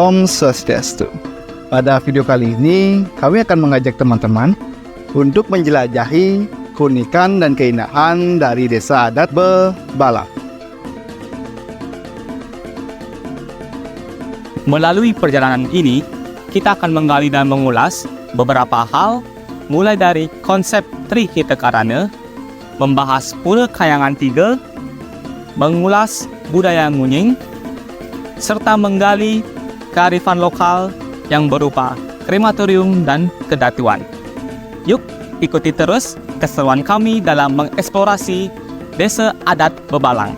Om Swastiastu. Pada video kali ini, kami akan mengajak teman-teman untuk menjelajahi keunikan dan keindahan dari desa adat Bebalang. Melalui perjalanan ini, kita akan menggali dan mengulas beberapa hal, mulai dari konsep Tri Hita Karana, membahas Pura Kayangan 3, mengulas budaya Ngunying, serta menggali kearifan lokal yang berupa krematorium dan kedatuan. Yuk, ikuti terus keseruan kami dalam mengeksplorasi Desa Adat Bebalang.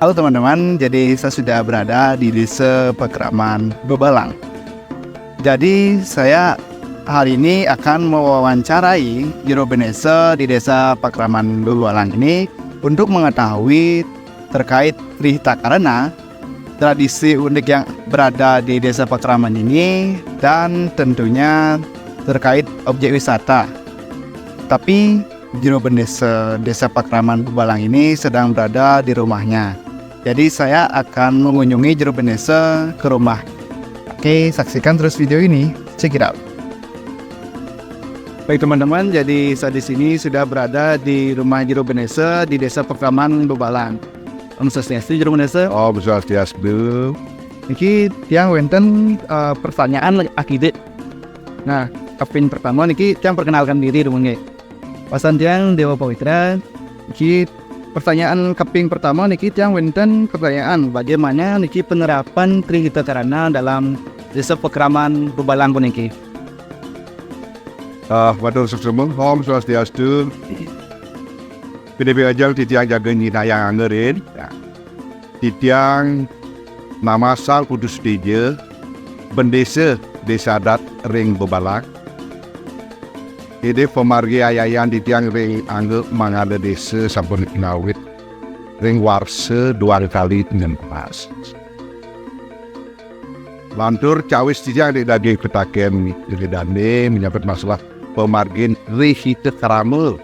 Halo teman-teman, jadi saya sudah berada di Desa Pakraman Bebalang. Jadi saya hari ini akan mewawancarai Juru Benesa di Desa Pakraman Bebalang ini untuk mengetahui terkait Tri Hita Karana, tradisi unik yang berada di Desa Pakraman ini, dan tentunya terkait objek wisata. Tapi Juru Benesa Desa Pakraman Bebalang ini sedang berada di rumahnya. Jadi saya akan mengunjungi Juru Benesa ke rumah. Oke, saksikan terus video ini. Check it out. Baik teman-teman, jadi saya di sini sudah berada di rumah Juru Benesa di Desa Pakraman Bebalang. Om Swastiastu, Juru Benesa. Om Swastiastu. Niki tiang wenten pertanyaan akibat. Nah, kapin pertama niki tiang perkenalkan diri rumahnya. Pasan tiang Dewa Pawitra. Niki pertanyaan kaping pertama niki tiang wenten pertanyaan bagaimana niki penerapan Tri Hita Karana dalam Desa Pakraman Bebalang niki. Matur suksema, Om Swastiastu. Pidebe ajal titiang jaga nyinayang angerin. Titiang nama Sal Kudus Deja, Bendesa Desa Adat Ring Bebalang. Ide pemargi ayayan titiang ring angge mangada desa sampun inawit ring warse 2 kali dengan pas. Lantur cawis titiang di daging ketaken jadi dane menyangkut masalah pemargin Tri Hita Karana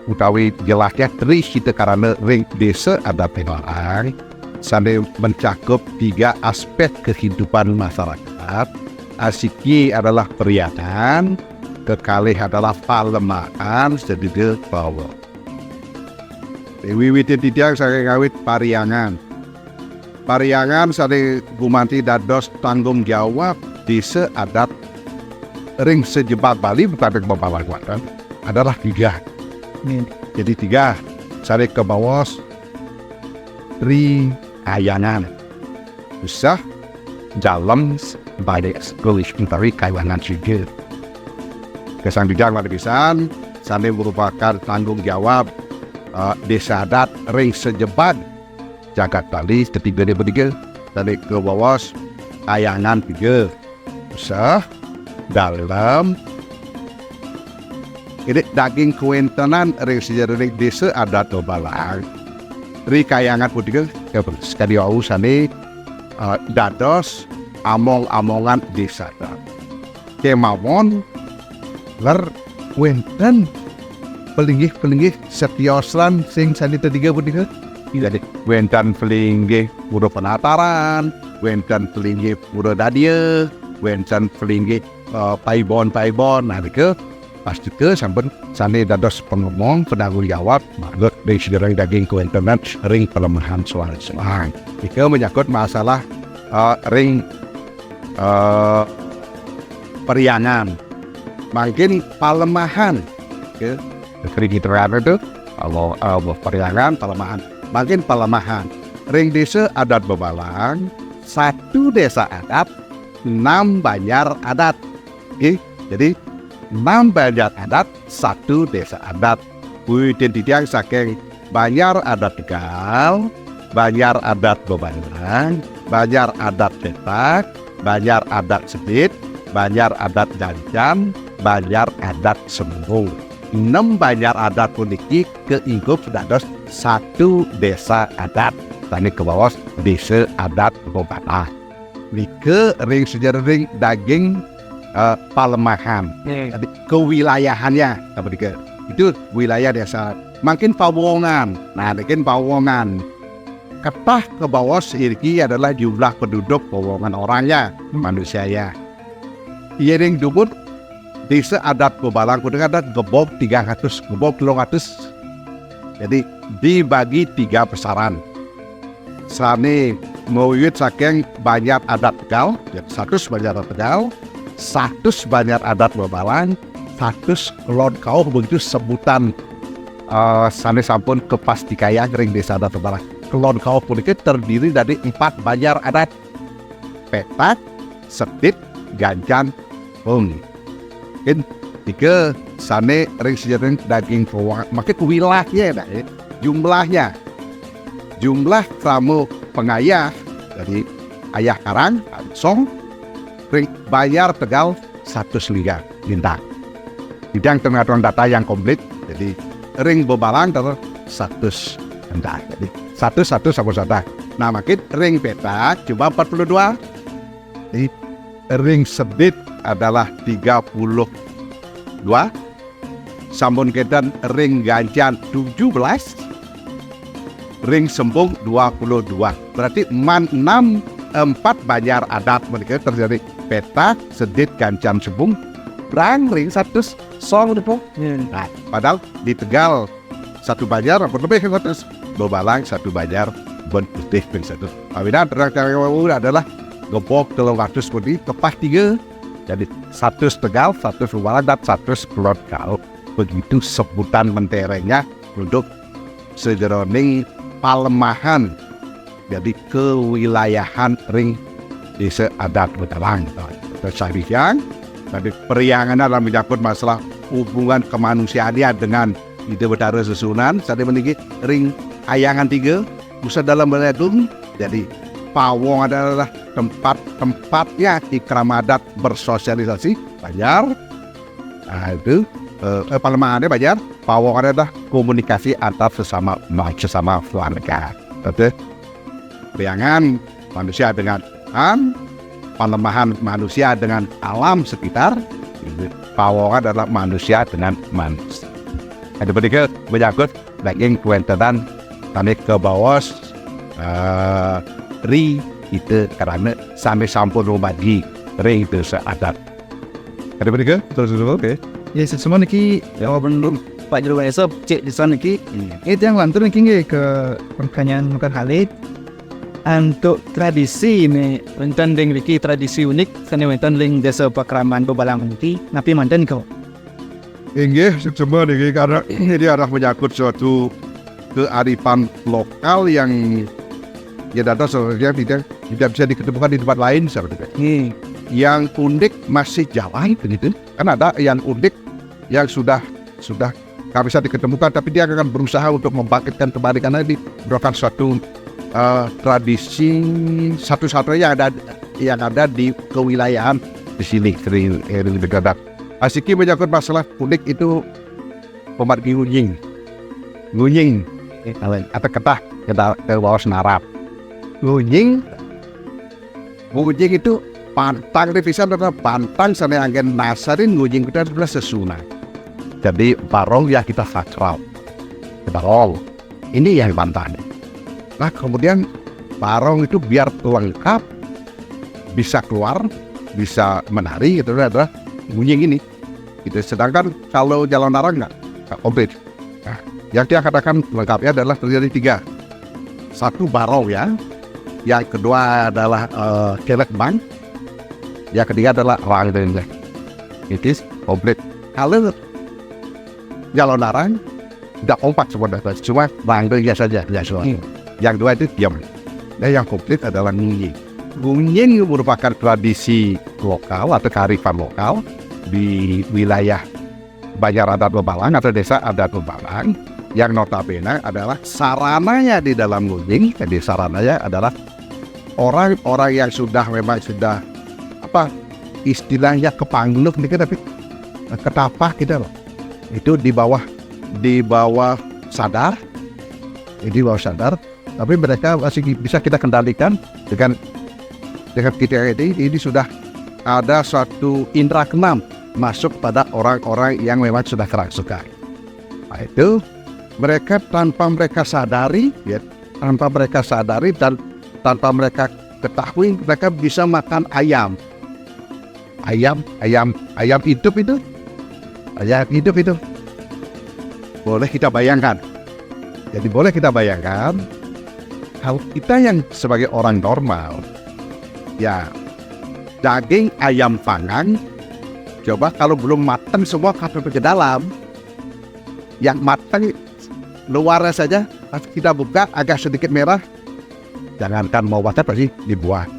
utawi jelasnya Tri Hita Karana ring desa adat Bebalang sambil mencakup 3 aspek kehidupan masyarakat. Asiki adalah periadan, kekalih adalah palemahan, sedikit bawa. Wiwitin titiang saya ngawit pariangan. Pariangan saya gumanti dados tanggung jawab desa adat ring sejebat Bali bukan Bebalang kan? Adalah 3. Jadi 3. Saya ke bawah Tri Kayangan. Usah jalan balik sekolah mentari Kayangan juga. Kesang bidang pada pisan, sambil merupakan tanggung jawab desa adat ring sejebat Jagat Bali ketiga dia bertiga, dari ke bawah Kayangan 3. Usah dalam ini daging kuentenan ring sejarah ring desa adat Bebalang. Tri Kayangan 3 sekali ausane dados among-amongan desa adat. Kemawon ler wenten pelinggih setioslan sing sanita 3 jadi wenten pelinggih pura penataran, wenten pelinggih pura dadia, wenten pelinggih paibon nah ke pasti ke sampun sane dados pengomong penanggung jawab manut dari sedherek daging kuentenan ring pelemahan soal selang. Itu menyangkut masalah ring periangan. Makin palemahan ke kredit terada itu kalau periangan palemahan makin palemahan ring desa adat Bebalang 1 desa adat 6 banjar adat. Jadi 6 banjar adat 1 desa adat. Witen titiang saking banjar adat Tegal, banjar adat Bebalang, banjar adat Petak, banjar adat Sebit, banjar adat Jancan, banjar adat Sembung. 6 banjar adat puniki keingkup dados 1 desa adat. Tani ke bawah Desa Adat Bebalang. Nike ring sejarah ring daging Palemahan. Jadi kewilayahannya itu wilayah desa. Makin Pawongan. Nah, makin Pawongan. Ketah ke bawah seirki adalah jumlah penduduk Pawongan orangnya, manusianya. Iring dumur desa adat Bebalang kudu adat gebok 300, gebok 200. Jadi dibagi 3 besaran. Sane mewujud saking banyak adat Tegal, 100 banyak adat Tegal, 100 banyak adat Bebalang, 100 Kelon Kau, begitu sebutan sane sampun kepastikaya ring desa adat Bebalang. Kelon Kau punika terdiri dari 4 banjar adat: Petak, Sedit, Ganjan, Pung. Kan 3 sane ring sejarah daging Pawongan. Maka wilayahnya jumlahnya. Jumlah tamu pengayah dari ayah Karang, Song, ring bayar Tegal 100 liga lintang. Tidak tergantung data yang komplit. Jadi ring Bebalang terus 100 lintang. Jadi 1 sama 1. Nah, makin ring Petak cuma 42. Jadi ring Sedit adalah 32. Sambun Kedan ring Ganjan 17. Ring Sembung 22. Berarti 4 banjar adat mereka terjadi Petak, Sedit, Ganjan, Sembung. Berang ring 100 song depo. Nah, padahal di Tegal 1 banjar lebih ke 100. Bebalang 1 banjar ben putih ring 1. Awina terang adalah gebok 300 putih kepah 3. Jadi 100 Tegal, 100 Bebalang, dan 100 Kelon Kau. Begitu sebutan menterengnya untuk sejeroning Palemahan. Jadi kewilayahan ring desa adat Bebalang. Tersariang tadi periangan dalam menyangkut masalah hubungan kemanusiaannya dengan ide betara susunan. Saya memiliki ring ayangan 3 pusat dalam beledung. Jadi Pawong adalah tempat-tempatnya ikram adat bersosialisasi banjar. Nah, itu Palemahannya banjar. Pawong adalah komunikasi antar sesama keluarga. Jadi periangan manusia dengan Palemahan manusia dengan alam sekitar. Pawong adalah manusia dengan manusia. Ada berikut menyangkut daging kuentenan tani ke bawah ri itu karena sampai sampun rumah di ring itu seadat. Ada berikut terus oke. Ya semua niki belum Pak Jero Beneso cek di sana niki. Itu yang lantur niki ke pertanyaan bukan Khalid. Untuk tradisi ini wonten ring niki tradisi unik sane wonten ring desa Pakraman Bebalang niki napi manten kau. Inggih semua niki karena ini adalah menyangkut suatu kearifan lokal yang data sebenarnya tidak bisa diketemukan di tempat lain seperti itu. Yang unik masih jalan begitu. Kan ada yang unik yang sudah nggak bisa diketemukan, tapi dia akan berusaha untuk membangkitkan kembali karena ini merupakan suatu tradisi satu-satunya yang ada di kewilayahan di sini di negara. Asiki menyangkut masalah unik itu pemargi ngunying atau ketah kita ke bawah senarap. Ngunying itu pantang revisan adalah pantang sana angin nasarin ngunying kita adalah sesuna. Jadi barong yang kita sakral, barong ini yang pantang. Nah kemudian barong itu biar lengkap, bisa keluar, bisa menari itu adalah ngunying ini. Gitu. Sedangkan kalau jalan narang nggak komplit. Nah, yang dia katakan lengkapnya adalah terjadi 3. 1 barong ya. Yang kedua adalah kelek bang. Yang ketiga adalah rangdeng. Itu komplit. Kalau jalan narang tidak kompak sebenarnya, cuma rangdengnya saja. Yang 2 itu diam. Dan yang komplit adalah ngunying. Ngunying merupakan tradisi lokal atau kearifan lokal di wilayah Banjar Adat Bebalang atau desa adat Bebalang yang notabene adalah sarananya di dalam ngunying. Jadi sarananya adalah orang-orang yang memang sudah istilahnya kepangluk nih, tapi ketapah kita loh. Itu di bawah sadar. Di bawah sadar, tapi mereka masih bisa kita kendalikan dengan kita ini sudah ada suatu indera keenam masuk pada orang-orang yang memang sudah kerasukan. Nah, itu mereka tanpa mereka sadari, ya, tanpa mereka sadari dan tanpa mereka ketahui, mereka bisa makan ayam hidup itu. Ayam hidup itu. Boleh kita bayangkan. Jadi boleh kita bayangkan kalau kita yang sebagai orang normal, ya daging ayam panggang, coba kalau belum matang semua masuk ke dalam. Yang matang luarnya saja, pas kita buka agak sedikit merah, jangankan mau matang pasti dibuang.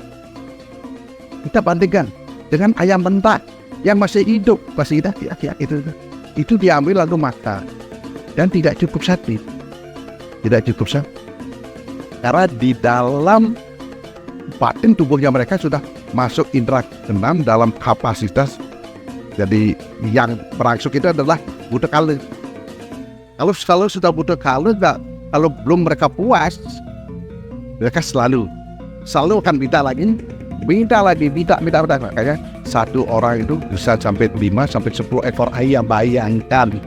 Kita bandingkan dengan ayam mentah yang masih hidup, pasti kita itu diambil lalu matang dan tidak cukup satu. Karena di dalam batin tubuhnya mereka sudah masuk indera keenam dalam kapasitas. Jadi yang berangsur itu adalah buta kalung. Kalau sudah buta kalung, kalau belum mereka puas, mereka selalu akan minta lagi. Makanya satu orang itu bisa sampai 5 sampai 10 ekor ayam. Bayangkan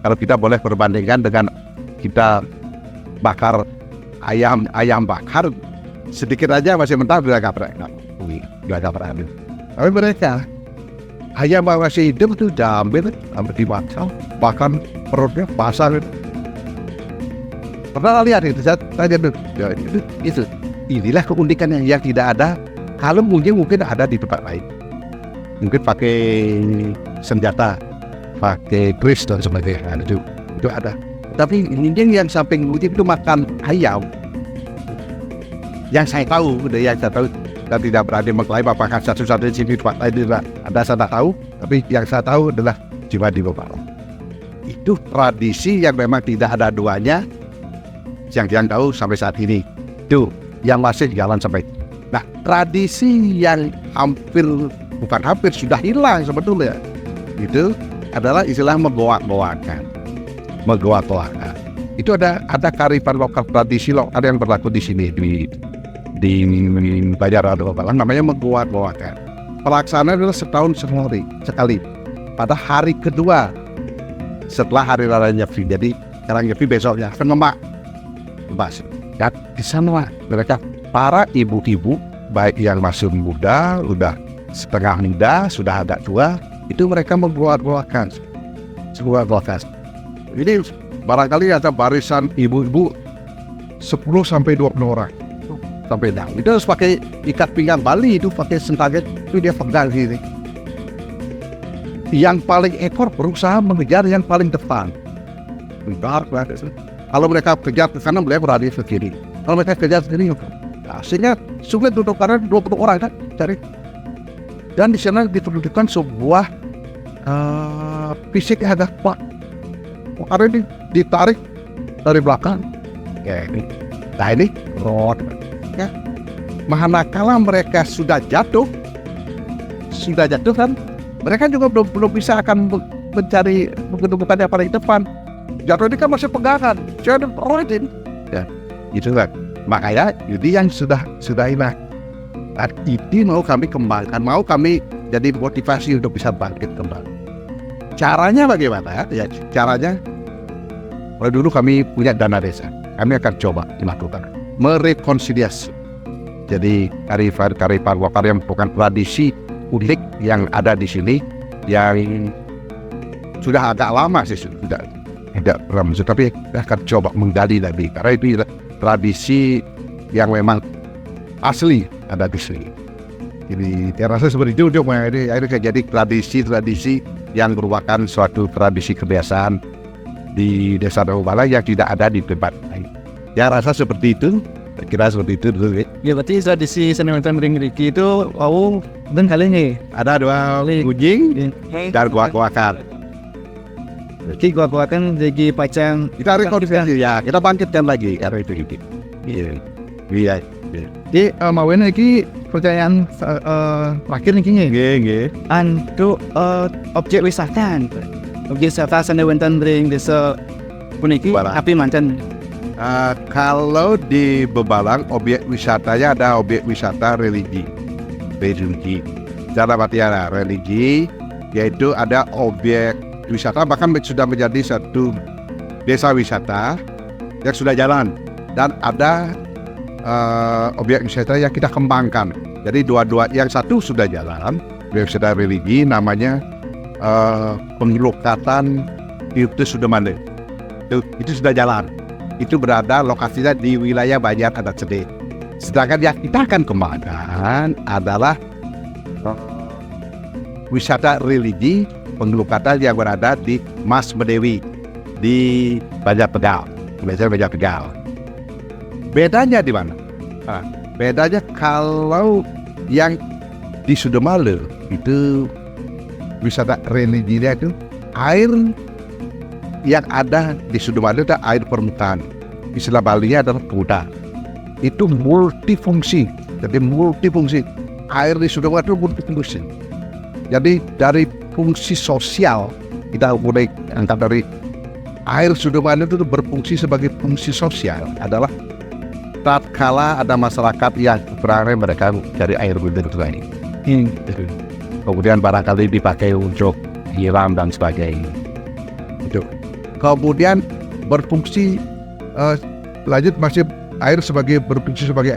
kalau kita boleh perbandingkan dengan kita bakar ayam bakar sedikit aja masih mentah udah gak pernah habis. Tapi mereka ayam masih hidup itu diambil sampai dimakan, bahkan perutnya basah. Pernah lihat itu? Saya tanya itu. Inilah keunikan yang tidak ada. Kalau mungkin ada di tempat lain. Mungkin pakai senjata, pakai kris dan sebagainya. Itu ada. Tapi ini yang samping itu makan ayam. Yang saya tahu, dan tidak berani mengklaim apakah satu-satunya di tempat lain ada saya tahu. Tapi yang saya tahu adalah cuma di Bebalang. Itu tradisi yang memang tidak ada duanya. Yang tahu sampai saat ini. Itu yang masih jalan sampai. Nah, tradisi yang bukan hampir sudah hilang sebetulnya. Itu adalah istilah menggoak-goakan. Itu ada kearifan lokal, tradisi lokal yang berlaku di sini di Banjar Bebalang, namanya menggoak-goakan. Pelaksanaan adalah setahun sekali. Pada hari kedua setelah hari raya Nyepi. Jadi sekarang Nyepi besoknya Ngemak. Dan di sana mereka para ibu-ibu baik yang masih muda, udah setengah muda, sudah ada tua, itu mereka menggoak-goakan. Ini barangkali ada barisan ibu-ibu 10 sampai 20 orang. Sampai dah. Itu harus pakai ikat pinggang Bali, itu pakai sentaget, itu dia pegang gini. Yang paling ekor berusaha mengejar yang paling depan. Kalau mereka kejar ke kanan, mereka berada ke kiri. Kalau mereka kejar ke kiri, sehingga sulit untuk karena 20 orang kan cari. Dan di sana diperlukan sebuah fisik yang agak kuat. Karena ini ditarik dari belakang. Nah ini rot. Ya. Manakala mereka sudah jatuh kan, mereka juga belum bisa akan mencari kedudukan yang paling depan. Jatuh ini kan masih pegangan, jangan rotin. Ya, itu kan. Makanya jadi yang sudah hilang. Dan ini mau kami kembangkan, mau kami jadi motivasi untuk bisa bangkit kembali. Caranya bagaimana? Ya, caranya mulai dulu kami punya dana desa. Kami akan coba dilakukan merekonsiliasi. Jadi karifan lokal yang bukan tradisi unik yang ada di sini, yang sudah agak lama sih sudah tidak pernah muncul, tapi akan coba menggali lagi karena itu tradisi yang memang asli ada di sini. Jadi saya rasa seperti itu akhirnya jadi tradisi yang merupakan suatu tradisi kebiasaan di Desa Bebalang yang tidak ada di tempat lain. Ya rasa seperti itu, kira seperti itu dulu. Ya berarti tradisi Senewatan Ringriki itu dan kali ini Ada 2 gunjing dan goak-goakan. Jadi gua kan jadi pacang Kita rekonsiliasi ya, kita bangkitkan lagi karena itu gitu. Iya. Jadi mau lagi pertanyaan terakhir nih kayaknya. Nggih. Untuk objek wisata Senewatan Ring Desa Puniki Bebalang. api mantan. Kalau di Bebalang objek wisatanya ada objek wisata religi. dalam artian religi, yaitu ada objek wisata, bahkan sudah menjadi satu desa wisata yang sudah jalan, dan ada objek wisata yang kita kembangkan. Jadi dua-dua, yang satu sudah jalan, objek wisata religi namanya pengelukatan Tirta Sudamala. Itu sudah jalan. Itu berada lokasinya di wilayah Banjar Adat Sede. Sedangkan yang kita akan kembangkan adalah wisata religi pengelukatan yang berada di Mas Medewi di Banjar Tegal. Banjar Tegal. Bedanya di mana? Bedanya kalau yang di Sudamala itu wisata religinya itu air yang ada di Sudamala itu air permukaan. Istilah Balinya adalah kuda. Itu multifungsi. Jadi multifungsi. Air di Sudamala itu multifungsi. Jadi dari fungsi sosial kita mulai angkat dari air Sudamala itu berfungsi sebagai fungsi sosial adalah tatkala ada masyarakat yang kekurangan mereka dari air dari sungai. Kemudian barangkali dipakai untuk nyiram dan sebagainya. Itu. Kemudian berfungsi lanjut masih air berfungsi sebagai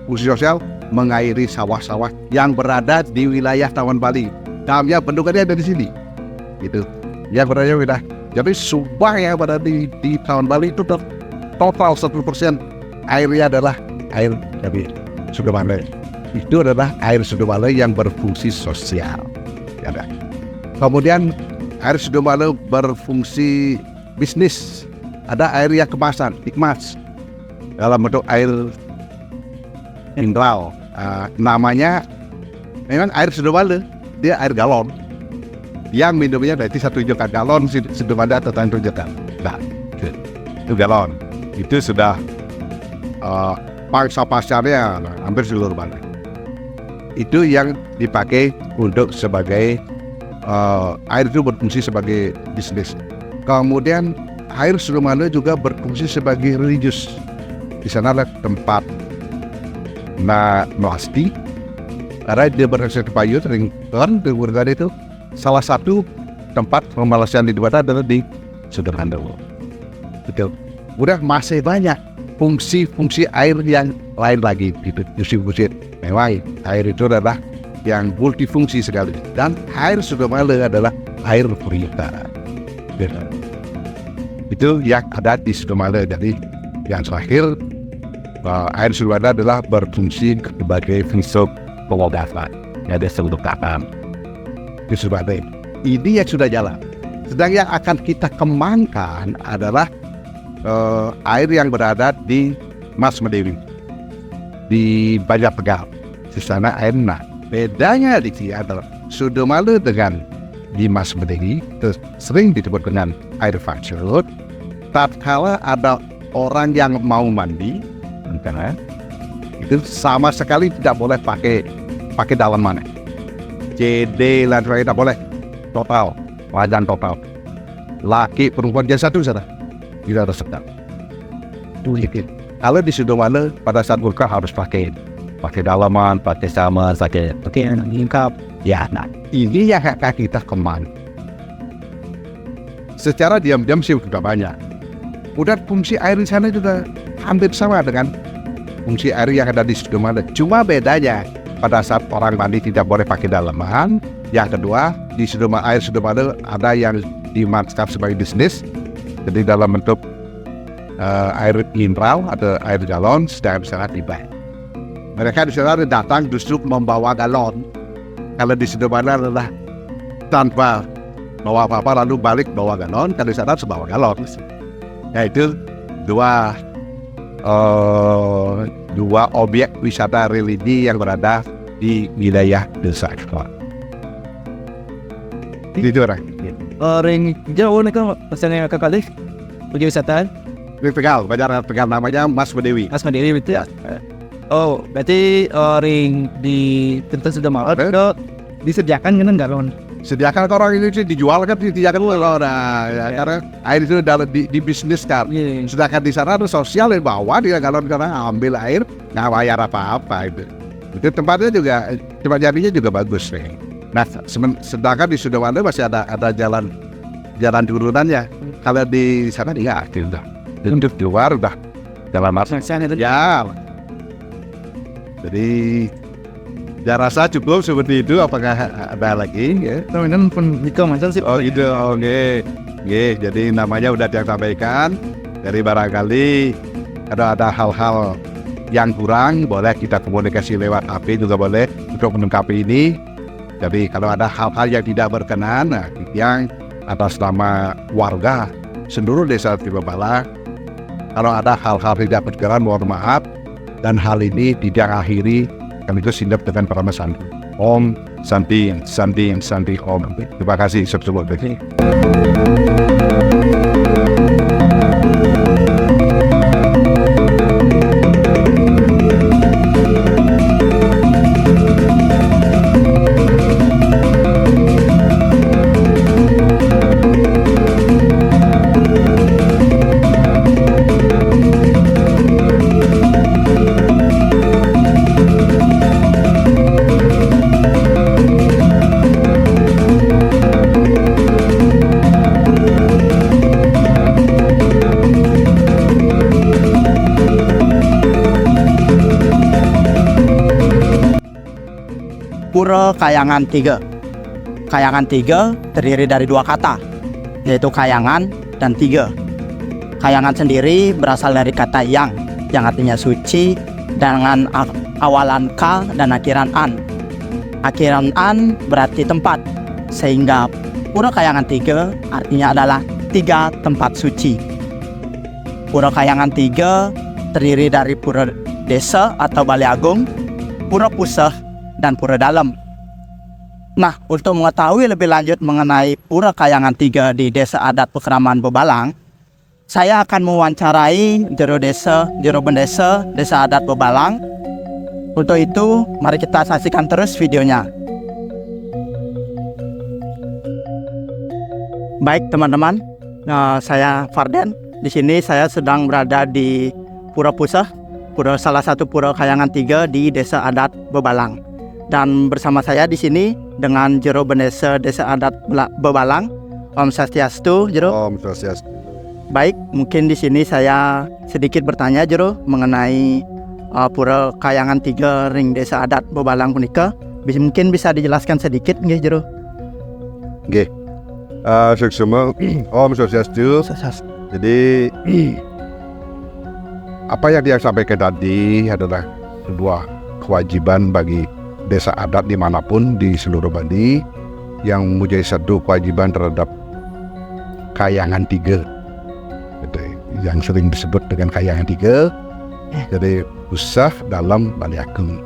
fungsi sosial mengairi sawah-sawah yang berada di wilayah Tawan Bali. Namanya bentukannya ada di sini. Gitu. Yang berada di wilayah. Jadi Subang yang berada di Tawan Bali itu total 1% airnya adalah air dari Sudamala. Itu adalah air Sudamala yang berfungsi sosial. Ya, kemudian air Sudamala berfungsi bisnis. Ada air yang kemasan, dikemas dalam bentuk air mineral. Namanya memang air Sudamala, dia air galon. Yang minumnya dari 1 juta galon Sudamala atau 1 juta. Nah, itu galon. Itu sudah pangsa pasarnya hampir seluruh Bali. Itu yang dipakai untuk sebagai air itu berfungsi sebagai bisnis. Kemudian air Sudamala juga berfungsi sebagai religius. Di sana ada tempat melasti. Karena dia berhasil payu ringkon di itu salah satu tempat pemalasan di Dewata adalah di Sudamala. Betul. Udah masih banyak fungsi-fungsi air yang lain lagi gitu. Fungsi memang air itu adalah yang multifungsi sekali, dan air Sudamala adalah air puritan. Itu yang ada di Sudamala. Jadi yang terakhir air Sudamala adalah berfungsi sebagai fungsi pengobatan. Ada sedekatan di Sudamala. Ini yang sudah jalan. Sedang yang akan kita kembangkan adalah air yang berada di Mas Medewi di Banjar Tegal. Di sana air bedanya di sini adalah Sudamala dengan di Mas Medewi sering disebut dengan air fajrut. Tatkala ada orang yang mau mandi, itu sama sekali tidak boleh pakai dalam mana. CD dan sebagainya tidak boleh. Total, wajan total. Laki perempuan dia satu saja. Tidak ada sedang. Kalau di Sudamala pada saat buka harus pakai dalaman, pakai sama, pakai lengkap. Ya, nah ini yang akan kita kembang. Secara diam-diam sih sudah banyak. Udah fungsi air di sana juga hampir sama dengan fungsi air yang ada di Sudamala. Cuma bedanya pada saat orang mandi tidak boleh pakai dalaman. Yang kedua, di air Sudamala ada yang dimanfaatkan sebagai bisnis. Jadi dalam bentuk air mineral atau air galon sedang sangat dibayar. Mereka di sana datang justru membawa galon. Kalau di Sudamala adalah tanpa bawa apa-apa lalu balik bawa galon. Kalau di sana harus bawa galon. Yaitu dua objek wisata religi yang berada di wilayah desa. Itu orang. Ring jauh ni kan pasalnya kakak pergi wisata Di Tegal, Banjar Tegal namanya Mas Medewi. Mas Mandiri betul. Oh, berarti ring di Tirta Sudamala itu disediakan kan galon. Sediakan ke orang ini sih dijual kan disediakan orang. Ya, karena air itu di bisnis kan. Yeah. Sedangkan di sana ada sosial yang bawa dia galon karena ambil air nggak bayar apa-apa itu. Itu tempatnya juga, tempat jadinya juga bagus nih. Nah, sedangkan di Sudawanda masih ada jalan turunannya. Kalau di sana tidak, udah di luar udah jalan masuk. Ya, jadi saya rasa cukup seperti itu. Apakah ada lagi? Ya? Teman pun jika macam sih. Oh gitu, oke. Jadi namanya udah disampaikan. Jadi barangkali kalau ada hal-hal yang kurang, boleh kita komunikasi lewat HP juga boleh untuk melengkapi ini. Jadi kalau ada hal-hal yang tidak berkenan, yang atas nama warga seluruh desa Tibabalang, kalau ada hal-hal tidak berkenan, mohon maaf. Dan hal ini tidak akhiri sekaligus hinap dengan para santi. Om Santi Om. Terima kasih sebelumnya. Pura Kayangan 3. Kayangan 3 terdiri dari dua kata, yaitu kayangan dan 3. Kayangan sendiri berasal dari kata yang artinya suci dengan awalan ka dan akhiran an. Akhiran an berarti tempat, sehingga Pura Kayangan 3 artinya adalah 3 tempat suci. Pura Kayangan 3 terdiri dari pura desa atau balai agung, pura pusah, dan pura dalam. Nah, untuk mengetahui lebih lanjut mengenai Pura Kayangan 3 di Desa Adat Pekraman Bebalang, saya akan mewawancarai jero bendesa Desa Adat Bebalang. Untuk itu, mari kita saksikan terus videonya. Baik teman-teman, saya Farden. Di sini saya sedang berada di Pura Pusah, salah satu Pura Kayangan 3 di Desa Adat Bebalang. Dan bersama saya di sini dengan jero bendesa Desa Adat Bebalang, Om Swastiastu, jero. Om Swastiastu. Baik, mungkin di sini saya sedikit bertanya jero mengenai Pura Kayangan 3 ring Desa Adat Bebalang punika. Mungkin bisa dijelaskan sedikit nggih jero? Nggih. Seksama Om Swastiastu. Jadi apa yang dia sampaikan tadi adalah sebuah kewajiban bagi desa adat dimanapun di seluruh Bali yang mempunyai satu kewajiban terhadap Kayangan 3, yang sering disebut dengan Kayangan 3. Jadi pusah dalam Balai Agung.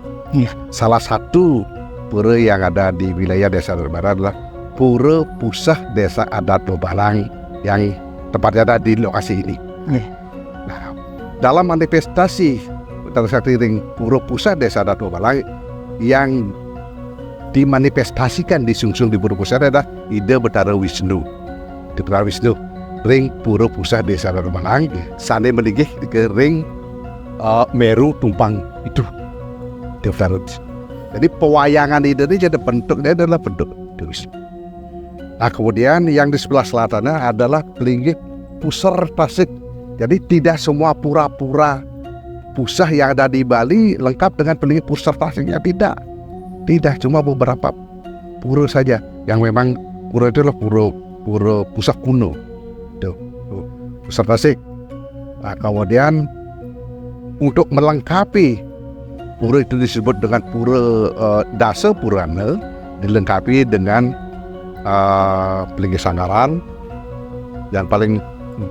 Salah satu pura yang ada di wilayah Desa Adat Barat adalah Pura Pusah Desa Adat Bebalang yang tepatnya ada di lokasi ini. Nah, dalam manifestasi transaksi ring Pura Pusah Desa Adat Bebalang yang dimanifestasikan disungsung di Pura Pusah adalah ide Betara Wisnu. Di Betara Wisnu ring Pura Pusah Desa Adat Bebalang sane meningih ke ring Meru Tumpang itu di Betara. Jadi pewayangan ide ini jadi bentuknya adalah bentuk Wisnu. Nah, kemudian yang di sebelah selatannya adalah Pelinggih Pusar Tasik. Jadi tidak semua pura-pura pusah yang ada di Bali lengkap dengan Pelinggih Pusar Tasiknya, tidak, cuma beberapa pura saja yang memang pura itu adalah pura pusah kuno, Pusar Tasik. Nah, kemudian untuk melengkapi pura itu disebut dengan pura Dasa Purana, dilengkapi dengan Pelinggih Sanggaran dan paling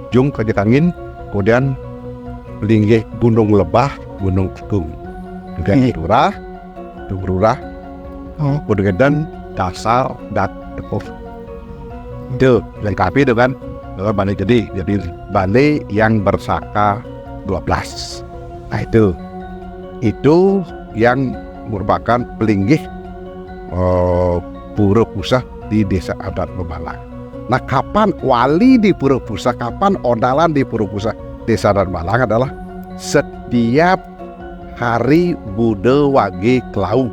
ujung Kajekangin, kemudian Pelinggih Gunung Lebah, Gunung Tukung, dengan Lurah, kemudian Dasar dan Depok. Itu dilengkapi dengan balai jadi balai yang bersaka 12. Nah, itu yang merupakan Pelinggih Pura Pusah di Desa Adat Bebalang. Nah, kapan wali di Pura Pusah, kapan odalan di Pura Pusah Desa Adat Bebalang adalah setiap Hari Buddha Wage Klau.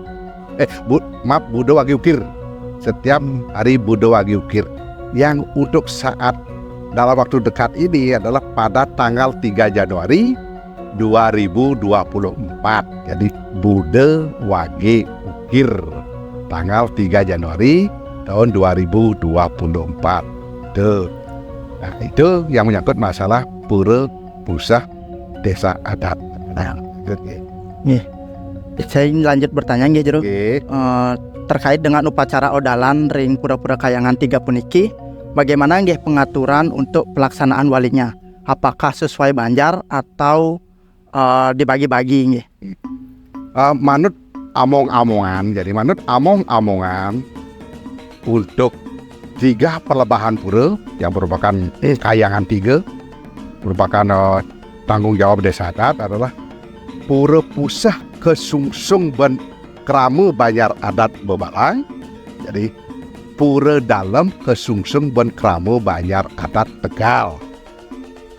Buddha Wage Ukir. Setiap hari Buddha Wage Ukir. Yang untuk saat dalam waktu dekat ini adalah pada tanggal 3 Januari 2024. Jadi Buddha Wage Ukir tanggal 3 Januari tahun 2024. Nah, itu yang menyangkut masalah pura pusah desa adat. Nah, saya lanjut bertanya nggih Jero. Oke. Terkait dengan upacara odalan ring pura-pura kayangan 3 puniki, bagaimana nggih pengaturan untuk pelaksanaan walinya? Apakah sesuai Banjar atau dibagi-bagi nggih? Manut among-amongan. Jadi manut among-amongan untuk 3 perlebahan pura yang merupakan kayangan 3 merupakan tanggung jawab desa adat adalah pura pusah kesungsung ben krama Banjar adat Bebalang. Jadi pura dalam kesungsung ben krama Banjar adat Tegal.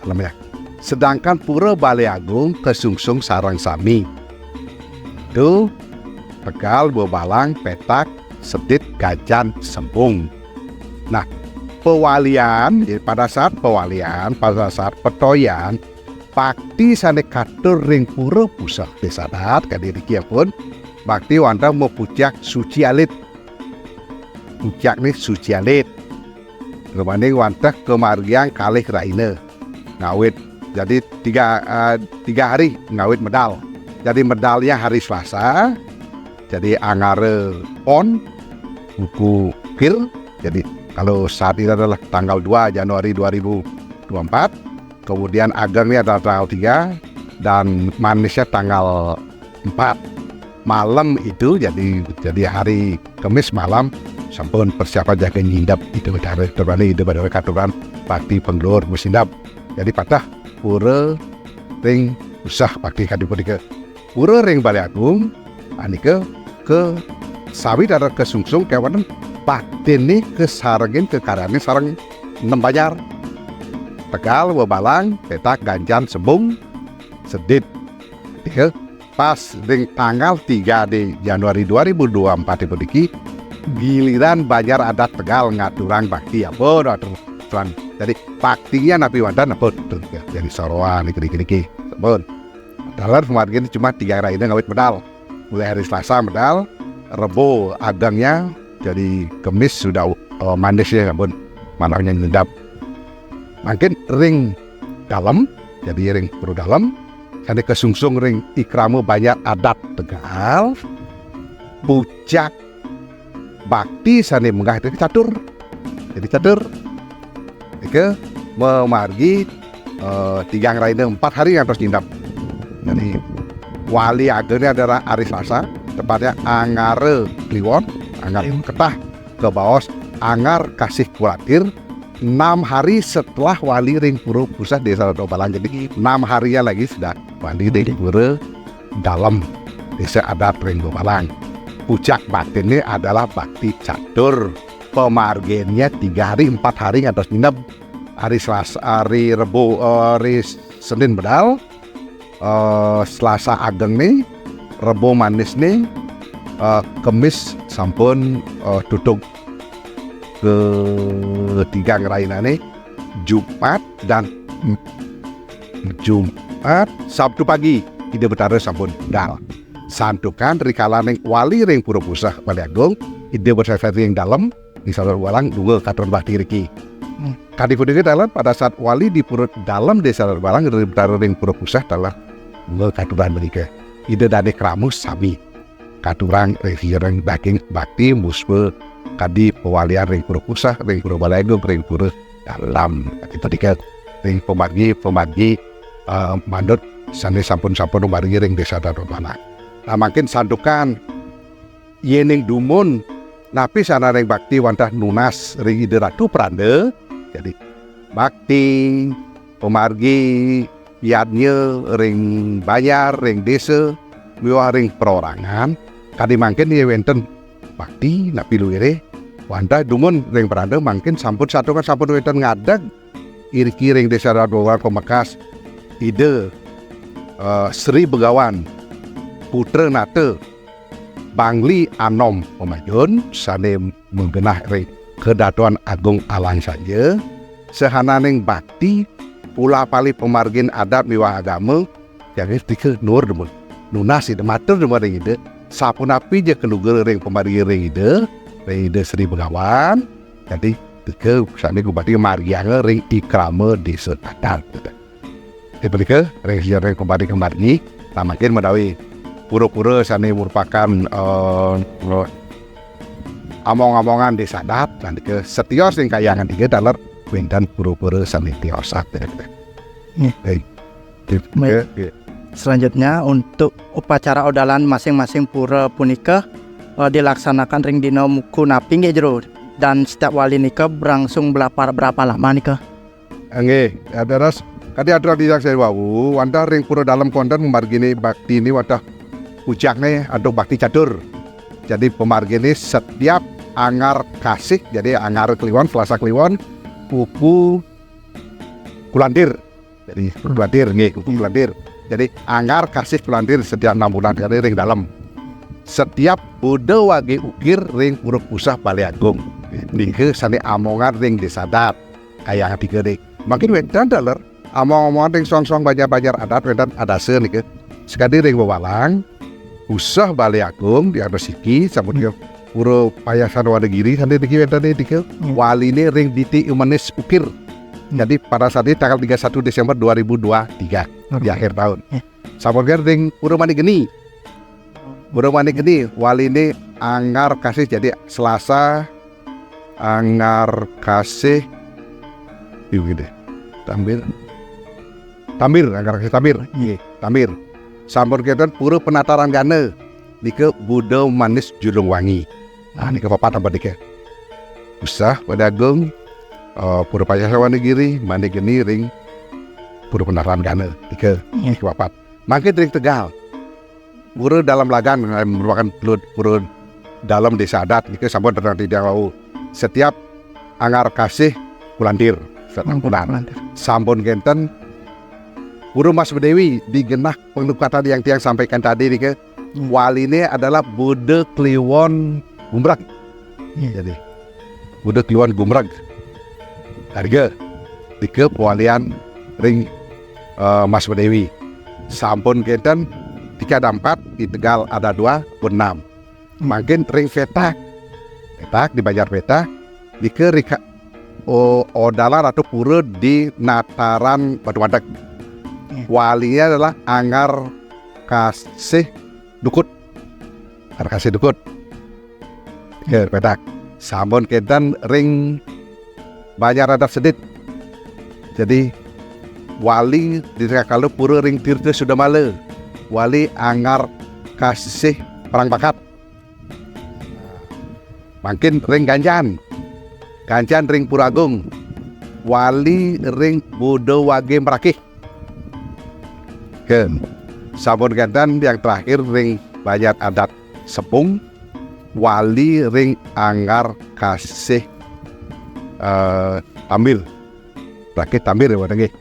Namanya. Sedangkan pura Balai Agung kesungsung sarang sami. Itu Tegal, Bebalang, Petak, Sedit, Gajan, Sembung. Nah, pewalian, pada saat pewalian, pada saat petoyan, bakti sane katur ring pura pusah desa adat kadiri pun bakti wanda mau pucak suci alit. Pucak nih suci alit. Kemana wanda kemargian kalih raine. Ngawit. Jadi 3 hari ngawit medal. Jadi medalnya hari Selasa. Jadi angare pon buku kir. Jadi kalau saat ini adalah tanggal 2 Januari 2024, kemudian agangnya adalah tanggal 3 dan manisnya tanggal 4. Malam itu jadi hari Kamis malam sampun persiapan jaga nyindap itu terbalik itu pada katuran bakti penggelur musindap. Jadi patah pura ring usah bakti kadipodike. Pura ring Balai Agung anike ke sawit ada kesungsung kawanan baktin nih kesarangin kekarane sarang 6 Banjar. Tegal, Bebalang, Petak, Ganjan, Sembung, Sedit. Pas ring tanggal 3 di Januari 2024 itu diki giliran Banjar adat Tegal ngaturang bakti apa aturan. Jadi baktinya napi wandan apa jadi soroan iki. Sebon. Dalam kemarin cuma 3 hari ini ngawit medal. Mulai hari Selasa medal, Rebo agangnya jadi Kemis sudah manis ya bun, manahnya nyendap. Makin ring dalam, jadi ring perlu dalam. Karena kesungsung ring ikramu banyak adat Tegal, pucak bakti sani menggah itu catur. Jadi catur, itu memargi 3 hari 4 hari yang terus nyendap. Jadi wali agengnya adalah hari Selasa, tepatnya Angare Kliwon. Anggar ketah ke bawah anggar kasih kulatir 6 hari setelah wali ring pura pusat desa Bebalang. Jadi 6 harinya lagi sudah wali ring pura dalam desa adat ring Bebalang. Pucak batinnya adalah bakti catur. Pemargennya 3 hari 4 hari atas nginep. Hari Selasa, hari Rebo, hari Senin medal, Selasa ageng nih, Rebo manis nih, Kemis sampun tutup ke 3 ngerainane, Jumat dan Sabtu pagi ide betara sampun dal. Santukan rikalan yang wali ring pura pusah Balai Agung ide bersifat yang dalam di Salur Walang dua katon bakti riki. Kadipudike dalam pada saat wali di pura dalam desa Salur Walang betara ring pura pusah dalam dua katuran mereka ide dari kramus sami. Katurang ring baking bakti muspe kadi pewalian ring pura pusah ring pura Balai Agung ring pura dalam itu tiga ring pemargi mandut sane sampun pemargi ring desa Bebalang. Nah makin sandukan yening dumun napi sana ring bakti wantah nunas ring ide ratu prande. Jadi bakti pemargi yadnya ring bayar ring desa miwa ring perorangan kadi mangkin ye wenten bakti nak pilu ire wanda dumun ring prande mangkin sampun wenten ngadag iriki ring desa Bebalang Pemekas ide Sri Begawan putra nate Bangli Anom Pemayun sane menggenah ring Kedatuan Agung Alang saja sehananing bakti pula pali pemargin adat miwah agama yang tika nur demun nunasi demater demun ring ide sapunapi je keluger ring pemargin ring ide Sri Begawan jadi tika sane kubati margiang ring ikrama desa adat dibelike ring kembali kembali tamakin medawi pura-pura sane merupakan among-amongan desa adat dan ke setios sing kayangan 3 dolar wendan pura-pura sane tiosat. Selanjutnya untuk upacara odalan masing-masing pura punika dilaksanakan ring dina muku naping ya jero dan setiap wali nika berlangsung berapa lama nika? Nggih, terus kadi adra dijak saya wau wanda ring pura dalam konten memargini bakti ini wadah ujaknya ada bakti catur. Jadi pemargini setiap angar kasih jadi angar kliwon selasa kliwon pupu kulandir. Jadi kulandir nggih pupu kulandir. Jadi angar kasih kulandir setiap 6 bulan jadi ring dalam. Setiap Buddha wage ukir ring pura pusah Balai Agung. Nike sane amongan ring desa adat kayak 3 dek. Makin wedan daler among-amongan ring song-song banyak-banyak adat wedan adase nike. Sekali ring Bawalang usah Balai Agung di Anosiki sambut ke pura Payasan Wadagiri sane niki wedan nike. Waline ring Diti Umanis ukir. Jadi pada saat ini tanggal 31 Desember 2023 di akhir tahun. Sambut ke ring pura Manigeni. Pura Manigeni wali ini angar kasih jadi Selasa angar kasih begini Tambir angar kasih Tambir sampun kita pura penataran gana nike Buddha Manis Julung Wangi nike papat apa nike usah pada Agung pura Payasan Wadagiri Manigeni ring pura penataran gana nike papat makin ring Tegal pura dalam lagan merupakan pura dalam desa adat itu sambut dan tidak mau setiap angar kasih kulandir sampun genten pura Mas Bedewi digenah penglukatan yang tiang sampaikan tadi nih wali ini adalah Buddha Kliwon Gumrag jadi Buddha Kliwon Gumrag harga tiga pewalian ring Mas Bedewi sampun genten 3 ada 4, di Tegal ada 2, pun 6. Makin ring petak di Banjar Petak, di Kerika Odalar atau pura di Nataran Batu Madak. Walinya adalah Angar Kasih Dukut. Ke Petak. Sampun kentan ring Banjar Adat Sedit. Jadi wali di kalau pura ring Tirta sudah male. Wali Angar Kasih Perang Bakat. Makin ring Ganjan ring Puragung. Wali ring Buddha Wage Merakih. Sampun gantan yang terakhir ring Banjar Adat Sepung. Wali ring Angar Kasih Tambil. Merakih Tambil ya wadangi.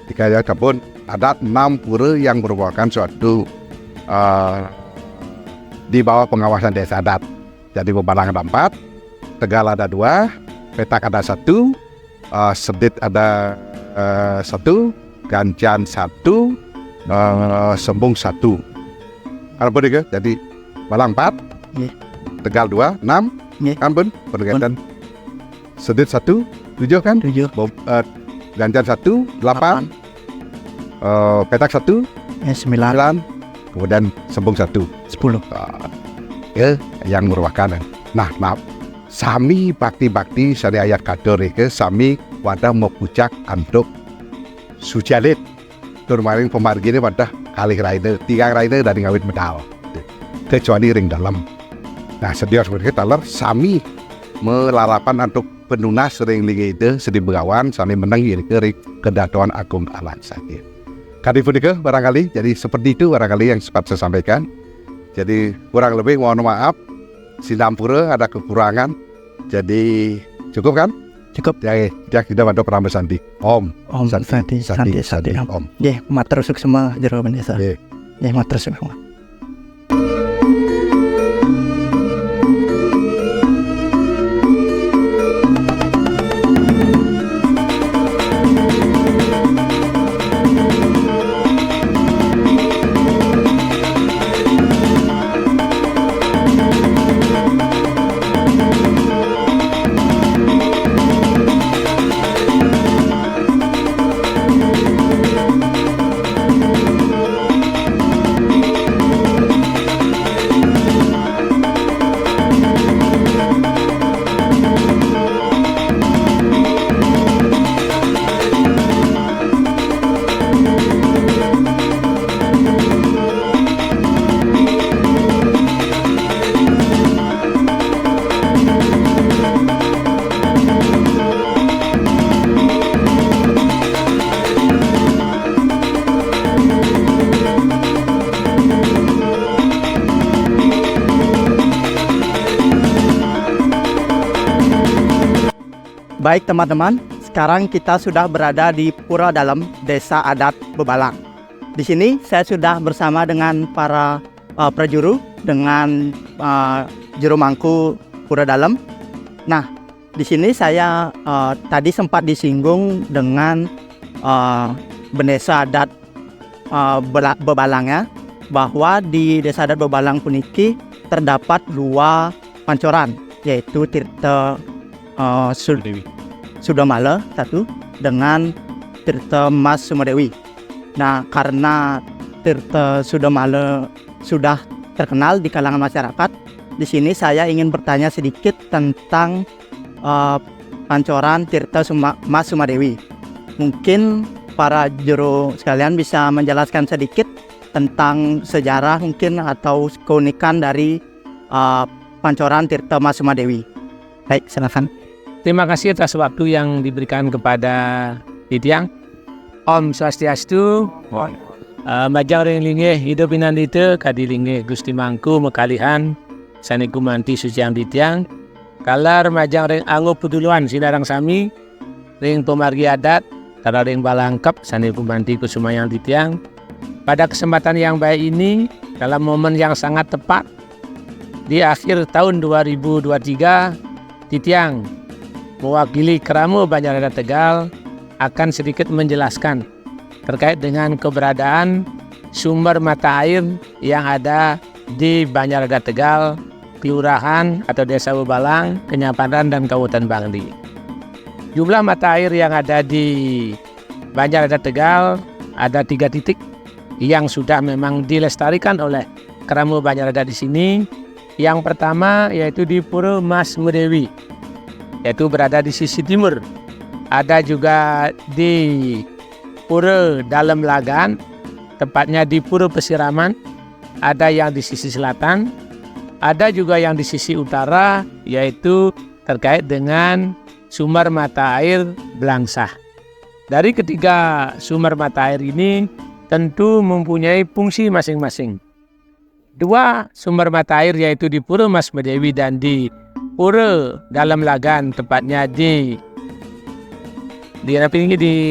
Tiga ya kapun adat 6 pura yang merupakan suatu di bawah pengawasan desa adat. Jadi Bebalang ada 4, Tegal ada 2, Petak ada 1, Sedit ada 1, Ganjan 1, Sembung 1. Apa nih? Jadi Balang 4, Tegal 2, 6, kan pun pergatan. Sedit 1, 7 kan? 7. Ganjan 1, 8. Petak 1, 9, kemudian Sembung 1, 10. Yang merupakan. Nah, sami bakti sari ayat kador ke sami wadah mepucak untuk sujalit. Turmaring pemargini wadah kali rider, 3 rider dari ngawit medal. Kecuali ring dalam. Nah, sedia seperti talar sami melarapan untuk penunas ring liga itu sedih begawan sami menang ke Kedatuan Agung Alang saja. Kadifudika barangkali, jadi seperti itu barangkali yang sempat saya sampaikan. Jadi kurang lebih mohon maaf, Sindampura ada kekurangan. Jadi cukup kan? Cukup. Ya, tidak ada pernah Sandi. Om. Sandi. Om. Matur semua jero Desa. Ya, mau terus semua. Baik teman-teman, sekarang kita sudah berada di Pura Dalem, Desa Adat Bebalang. Di sini saya sudah bersama dengan para prajuru, dengan juru mangku Pura Dalem. Nah, di sini saya tadi sempat disinggung dengan Desa Adat Bebalangnya, bahwa di Desa Adat Bebalang puniki terdapat 2 pancoran, yaitu Tirta Sudamala satu dengan Tirta Mas Sumadewi. Nah, karena Tirta Sudamala sudah terkenal di kalangan masyarakat, di sini saya ingin bertanya sedikit tentang pancoran Tirta Mas Sumadewi. Mungkin para juru sekalian bisa menjelaskan sedikit tentang sejarah mungkin atau keunikan dari pancoran Tirta Mas Sumadewi. Baik, silakan. Terima kasih atas waktu yang diberikan kepada Titiang. Om Swastiastu. Majang ring linge hidup inandite kadilinge Gusti Mangku mekalihan saniku manti suciang Titiang. Kalar majang ring angup puduluan sinarang sami ring pemargi adat tara ring balangkep saniku manti kusumayang Titiang. Pada kesempatan yang baik ini, dalam momen yang sangat tepat di akhir tahun 2023, Titiang mewakili Keramu Banjar-Adat Tegal akan sedikit menjelaskan terkait dengan keberadaan sumber mata air yang ada di Banjar-Adat Tegal, Kelurahan atau Desa Bebalang, Kenyaparan dan Kabupaten Bangli. Jumlah mata air yang ada di Banjar-Adat Tegal ada 3 titik yang sudah memang dilestarikan oleh Keramu Banjar-Adat di sini. Yang pertama yaitu di Pura Mas Mudewi, yaitu berada di sisi timur. Ada juga di Pura Dalem Lagan, tepatnya di Pura Pesiraman. Ada yang di sisi selatan, ada juga yang di sisi utara, yaitu terkait dengan sumber mata air Blangsah. Dari ketiga sumber mata air ini tentu mempunyai fungsi masing-masing. 2 sumber mata air yaitu di Pura Mas Mudewi dan di Pura Dalem Lagan, tepatnya di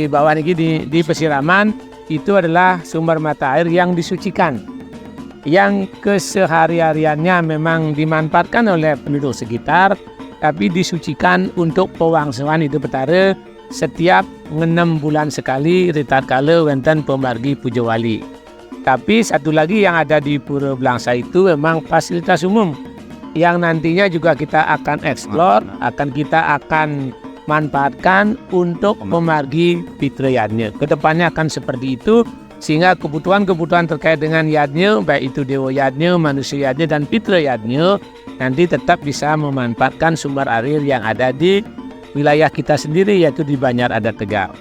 bawah ini di Pesiraman, itu adalah sumber mata air yang disucikan, yang kesehari-hariannya memang dimanfaatkan oleh penduduk sekitar, tapi disucikan untuk pewangsuan itu betara setiap 6 bulan sekali ritat kala wenten pemargi puja wali. Tapi satu lagi yang ada di Pura Blangsah itu memang fasilitas umum yang nantinya juga kita akan eksplor, kita akan manfaatkan untuk memargi Pitra Yadnya. Kedepannya akan seperti itu, sehingga kebutuhan-kebutuhan terkait dengan Yadnya, baik itu Dewa Yadnya, manusia Yadnya, dan Pitra Yadnya, nanti tetap bisa memanfaatkan sumber air yang ada di wilayah kita sendiri, yaitu di Banjar-Adat Tegal.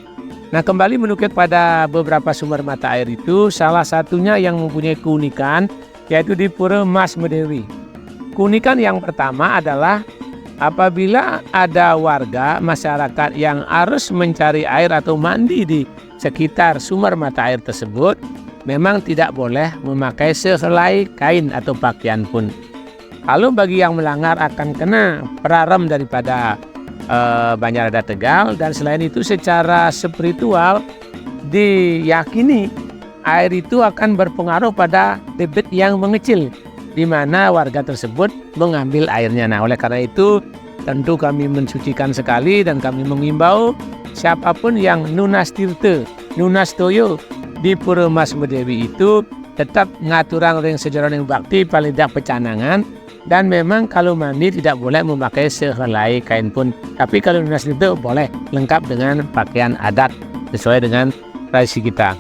Nah, kembali menukik pada beberapa sumber mata air itu, salah satunya yang mempunyai keunikan, yaitu di Pura Mas Mudewi. Keunikan yang pertama adalah apabila ada warga masyarakat yang harus mencari air atau mandi di sekitar sumber mata air tersebut, memang tidak boleh memakai sehelai kain atau pakaian pun. Kalau bagi yang melanggar akan kena perarem daripada Banjar-Adat Tegal, dan selain itu secara spiritual diyakini air itu akan berpengaruh pada debit yang mengecil, di mana warga tersebut mengambil airnya. Nah, oleh karena itu tentu kami mensucikan sekali dan kami mengimbau siapapun yang nunas tirta, nunas toyo di Pura Mas Medewi itu tetap ngaturang ring sejaroning bakti paling tidak pecanangan, dan memang kalau mandi tidak boleh memakai sehelai kain pun. Tapi kalau nunas tirta boleh lengkap dengan pakaian adat sesuai dengan tradisi kita.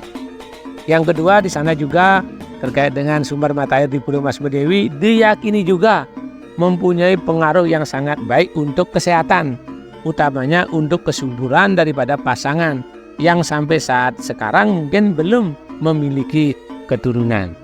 Yang kedua, di sana juga terkait dengan sumber mata air di Pura Mas Medewi diyakini juga mempunyai pengaruh yang sangat baik untuk kesehatan, utamanya untuk kesuburan daripada pasangan yang sampai saat sekarang mungkin belum memiliki keturunan.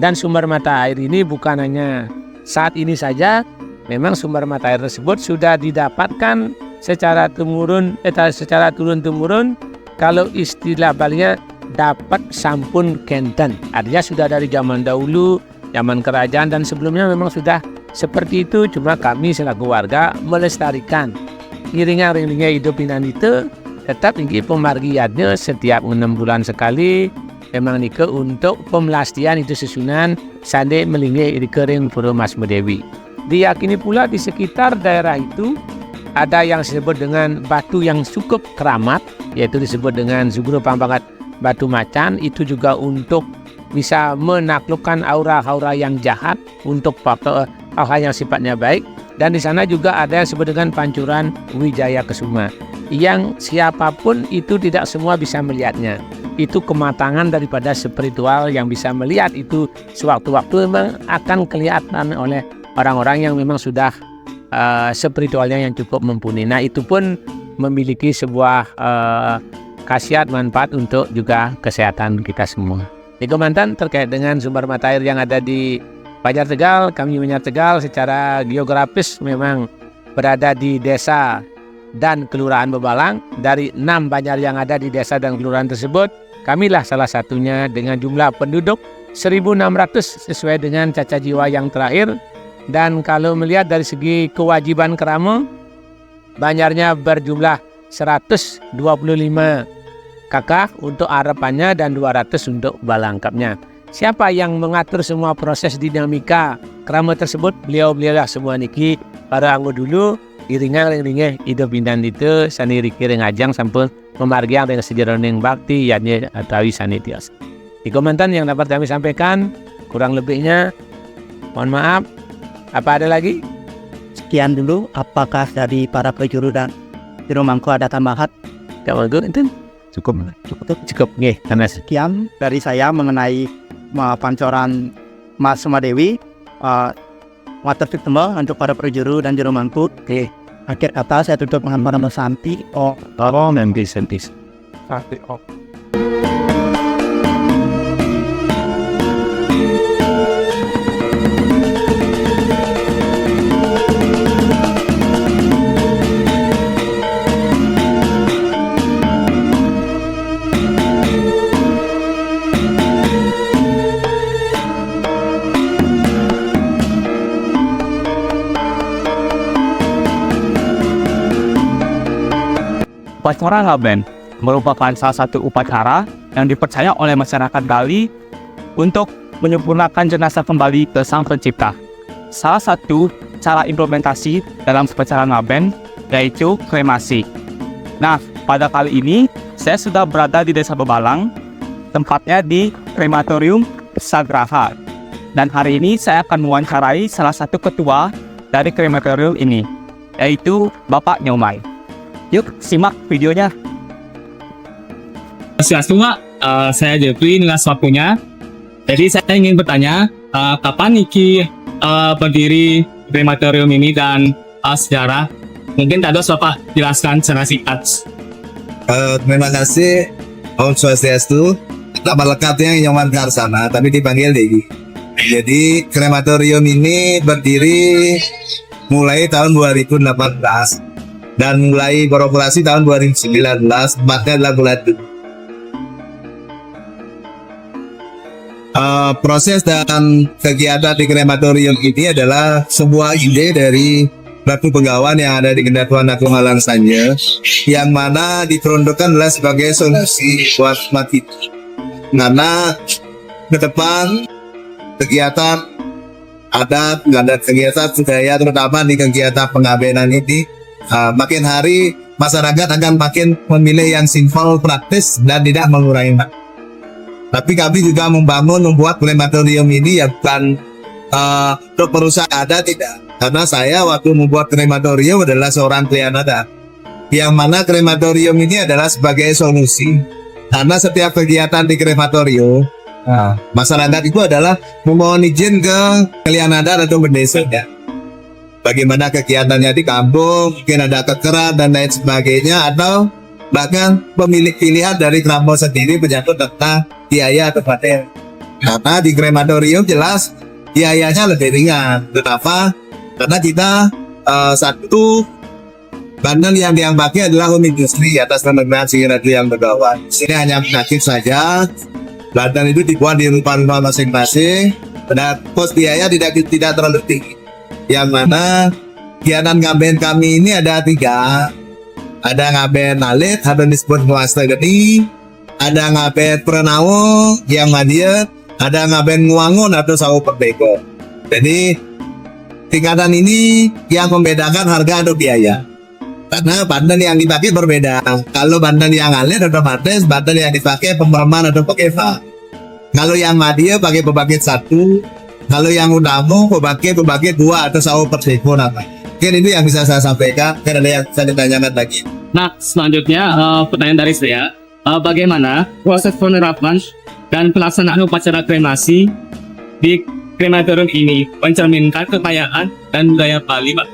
Dan sumber mata air ini bukan hanya saat ini saja, memang sumber mata air tersebut sudah didapatkan secara turun-temurun. Kalau istilah Balinya dapat sampun kenten, artinya sudah dari zaman dahulu, zaman kerajaan dan sebelumnya memang sudah seperti itu. Cuma kami selaku warga melestarikan iringan-iringnya hidup itu tetap tinggi pemargiannya setiap 6 bulan sekali. Memang nike untuk pemelastian itu susunan sande melingge di kering Pura Mas Medewi. Diyakini pula di sekitar daerah itu ada yang disebut dengan batu yang cukup keramat, yaitu disebut dengan Sugro Pambangat Batu Macan. Itu juga untuk bisa menaklukkan aura-aura yang jahat, untuk hal-hal yang sifatnya baik. Dan di sana juga ada yang disebut dengan Pancuran Wijaya Kesuma, yang siapapun itu tidak semua bisa melihatnya. Itu kematangan daripada spiritual yang bisa melihat itu sewaktu-waktu memang akan kelihatan oleh orang-orang yang memang sudah spiritualnya yang cukup mumpuni. Nah, itu pun memiliki sebuah khasiat manfaat untuk juga kesehatan kita semua. Di Kemantan terkait dengan sumber mata air yang ada di Banjar Tegal, kami Banjar Tegal secara geografis memang berada di desa dan kelurahan Bebalang. Dari 6 banjar yang ada di desa dan kelurahan tersebut, kamilah salah satunya dengan jumlah penduduk 1.600 sesuai dengan cacat jiwa yang terakhir. Dan kalau melihat dari segi kewajiban kerama, banjarnya berjumlah 125 kakak untuk arepannya dan 200 untuk balangkapnya. Siapa yang mengatur semua proses dinamika kerama tersebut? Beliau-beliau semua niki para anggo dulu iringan hidup indan itu sani riki ngajang sampun memargiang dengan sejaroning bakti yakni atawi sanitias. Di komentar yang dapat kami sampaikan kurang lebihnya mohon maaf. Apa ada lagi? Sekian dulu. Apakah dari para penjuru dan juru mangku ada tambahan? Kamu itu cukup nggih. Karena Sekian dari saya mengenai Pancoran Mas Medewi. Water Victime untuk para penjuru dan juru mangku. Oke. Akhir kata saya tutup dengan para mesanti. Tolong dan disentis. Upacara Ngaben merupakan salah satu upacara yang dipercaya oleh masyarakat Bali untuk menyempurnakan jenazah kembali ke Sang Pencipta. Salah satu cara implementasi dalam upacara Ngaben yaitu kremasi. Nah, pada kali ini saya sudah berada di Desa Bebalang, tempatnya di Krematorium Sagraha. Dan hari ini saya akan mewawancarai salah satu ketua dari krematorium ini, yaitu Bapak Nyomai. Yuk, simak videonya. Swastiastu, saya Jeffrey nilai waktunya. Jadi saya ingin bertanya, kapan Niki berdiri krematorium ini dan sejarah? Mungkin tadi Bapak jelaskan secara singkat. Terima kasih. Om Swastiastu. Nama lengkapnya Nyoman Karsana, tapi dipanggil Degi. Jadi krematorium ini berdiri mulai tahun 2018. Dan mulai beroperasi tahun 2019, tempatnya adalah bulan proses dan kegiatan di krematorium ini adalah sebuah ide dari Ratu Penggawan yang ada di Kendatuan Agung Halang Sanja, yang mana diperuntukkan adalah sebagai solusi buat mati. karena ke depan kegiatan adat, kegiatan budaya, terutama di kegiatan pengabenan ini, makin hari masyarakat akan makin memilih yang simple, praktis, dan tidak mengurangi makna. Tapi kami juga membuat krematorium ini ya bukan untuk perusahaan adat, tidak. Karena saya waktu membuat krematorium adalah seorang klien adat, yang mana krematorium ini adalah sebagai solusi. Karena setiap kegiatan di krematorium, masyarakat itu adalah memohon izin ke klien adat atau bendesa, ya. Bagaimana kegiatannya di kampung, mungkin ada kekerat dan lain sebagainya, atau bahkan pemilik pilihan dari keraton sendiri menyangkut tentang biaya atau materi. Karena di krematorium jelas biayanya lebih ringan. Kenapa? Karena kita satu bandel yang pakai adalah home industry atas nama Singiradi yang Begawan. Sini hanya menakib saja. Bandel itu dibuat di rumah masing-masing. Dan pos biaya tidak terlalu tinggi. Yang mana kegiatan ngaben kami ini ada 3. Ada ngaben alit, ada disebut muasta geni, ada ngaben prenawo yang madian, ada ngaben nguangun atau sawo perbeko. Jadi tingkatan ini yang membedakan harga atau biaya. Karena banten yang dipakai berbeda. Kalau banten yang alit otomatis banten yang dipakai pemberman atau pekeva. Kalau yang madian pakai pembangkit 1. Kalau yang utama pakai 2 atau sawo perbeko namanya. Mungkin itu yang bisa saya sampaikan. Kan ada yang saya ditanyakan lagi. Nah, selanjutnya pertanyaan dari saya, bagaimana proses penerapan dan pelaksanaan upacara kremasi di krematorium ini mencerminkan kekayaan dan budaya Bali, Pak?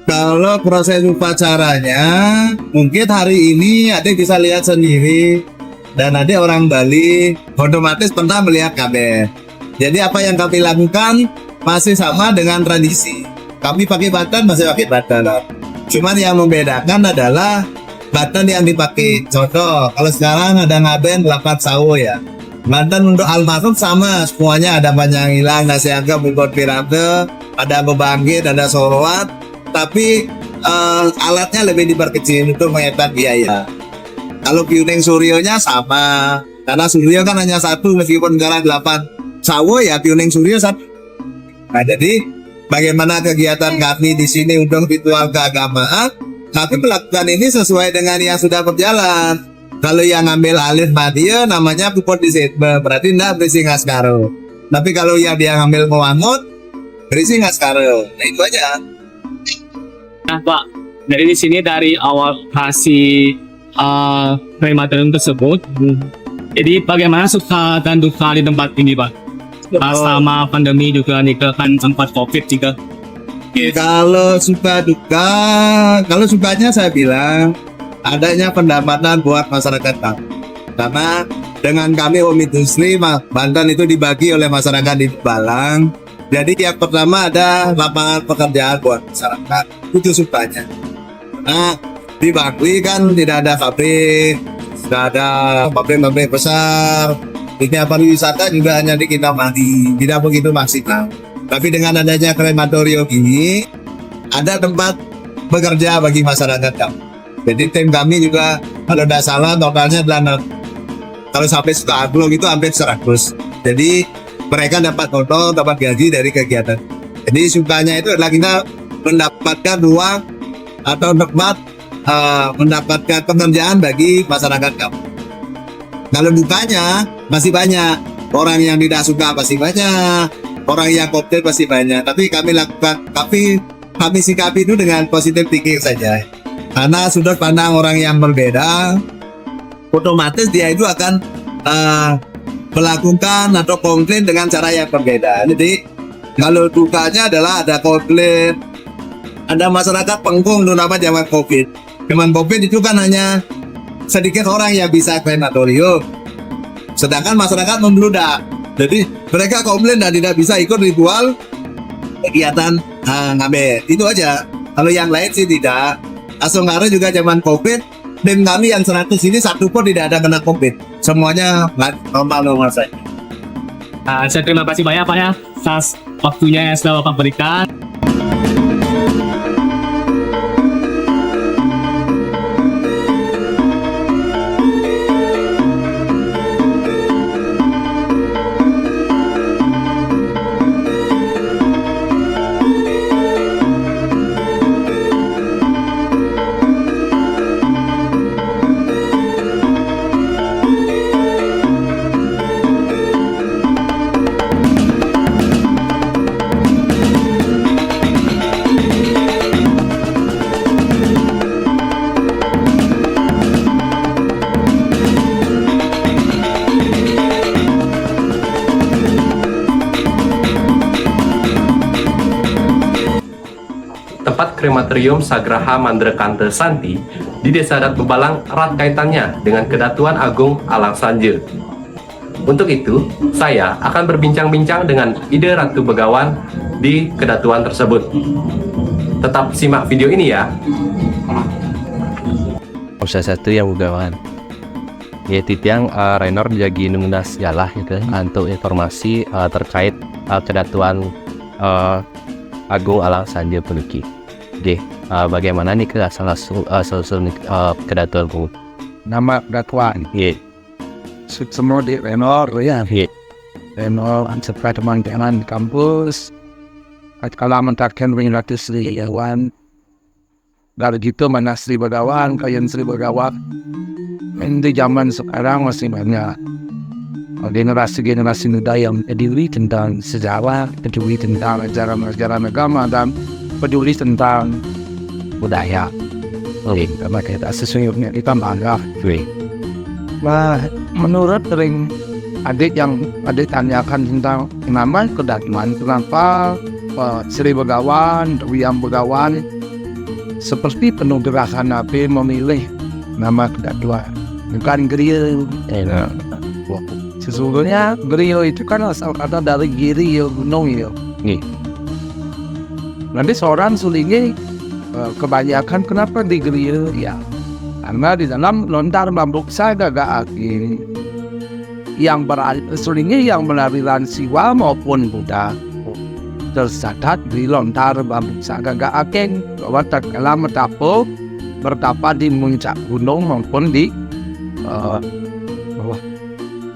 Kalau proses upacaranya, mungkin hari ini ada bisa lihat sendiri, dan ada orang Bali otomatis pernah melihat kabeh. Jadi apa yang kami lakukan masih sama dengan tradisi. Kami pakai batan, masih pakai batan. Cuman yang membedakan adalah batan yang dipakai. Contoh, kalau sekarang ada ngaben 8 sawo ya. Batan untuk almarhum sama, semuanya ada panjang hilang, nasi agam, bubur piramide, ada bebangkit, ada sorowat. Tapi alatnya lebih diperkecil untuk menghemat biaya. Kalau piuning suryonya sama, karena suryo kan hanya 1 meskipun sekarang 8 sawo ya piuning suryo 1. Nah jadi bagaimana kegiatan kami di sini untuk ritual keagamaan, kami melakukan ini sesuai dengan yang sudah berjalan. Kalau yang ngambil alih madia namanya puput di setbe, berarti tidak berisi ngaskaro. Tapi kalau yang dia ngambil mewangut berisi ngaskaro. Nah itu aja. Nah, Pak, dari sini dari awal kasih krematorium tersebut, jadi bagaimana suka dan duka di tempat ini, Pak? Sama pandemi juga nih kan sempat COVID juga. Kalau suka duka, kalau sukanya saya bilang adanya pendapatan buat masyarakat kami. Karena dengan kami home industry, Banten itu dibagi oleh masyarakat di Balang. Jadi yang pertama ada lapangan pekerjaan buat masyarakat, itu sukanya. Nah di Bakri kan tidak ada pabrik, tidak ada pabrik besar. Dunia pariwisata juga hanya di Kintamani, tidak begitu maksimal. Tapi dengan adanya krematorium ini, ada tempat bekerja bagi masyarakat kami. Jadi tim kami juga kalau tidak salah totalnya adalah kalau sampai Sukaglo itu hampir 100. Jadi mereka dapat total, dapat gaji dari kegiatan. Jadi sukanya itu adalah kita mendapatkan ruang atau tempat mendapatkan pekerjaan bagi masyarakat kami. Kalau dukanya masih banyak, orang yang tidak suka pasti banyak, orang yang komplain pasti banyak. Tapi kami lakukan, kami sikapi itu dengan positif thinking saja. Karena sudut pandang orang yang berbeda, otomatis dia itu akan melakukan atau komplain dengan cara yang berbeda. Jadi kalau dukanya adalah ada komplain, ada masyarakat pengkung terutama zaman COVID. Zaman COVID itu kan hanya sedikit orang yang bisa krematorium, sedangkan masyarakat membludak. Jadi mereka komplain dan tidak bisa ikut ritual kegiatan ngaben. Itu aja. Kalau yang lain sih tidak. Asonggara juga zaman COVID, tim kami yang 100 ini satu pun tidak ada kena COVID. Semuanya normal saja. Saya terima kasih banyak Pak ya atas waktunya yang sudah Bapak berikan. Krematorium Sagraha Mandrakanta Santi di Desa Adat Bebalang erat kaitannya dengan Kedatuan Agung Alang Sanje. Untuk itu, saya akan berbincang-bincang dengan Ide Ratu Begawan di kedatuan tersebut. Tetap simak video ini ya. Salah satu yang Begawan yaitu yang Rainer jagi nungnas jalah gitu untuk informasi terkait kedatuan Agung Alang Sanje Penuki. Oke, bagaimana nih asal usul kedatuan ku? Nama kedatuan. Iya. Semua di Rainer ya. Iya. Rainer seperti teman-teman di kampus. Kalau mentakkan Ratu Sri Begawan. Dari gitu mana Sri Begawan, kayan Sri Begawan. Di zaman sekarang masih banyak generasi-generasi muda yang peduli tentang sejarah, peduli tentang ajaran-ajaran agama, dan peduli tentang budaya. Karena kita sesungguhnya kita bangga. Nah, menurut adik tanyakan tentang nama kedatuan, kenapa Sri Begawan, Wiyang Begawan seperti penuh gerakan Nabi memilih nama kedatuan, bukan grill. Sesungguhnya grill itu kan asal kata dari giri gunung ya. Nanti seorang sulingnya kebanyakan kenapa di grill ya? Karena di dalam lontar bambu saga gak akin yang sulingnya yang melariran Siwa maupun Buddha tercatat di lontar bambu saga gak akin bahwa tatkala bertapa di puncak gunung maupun di bawah.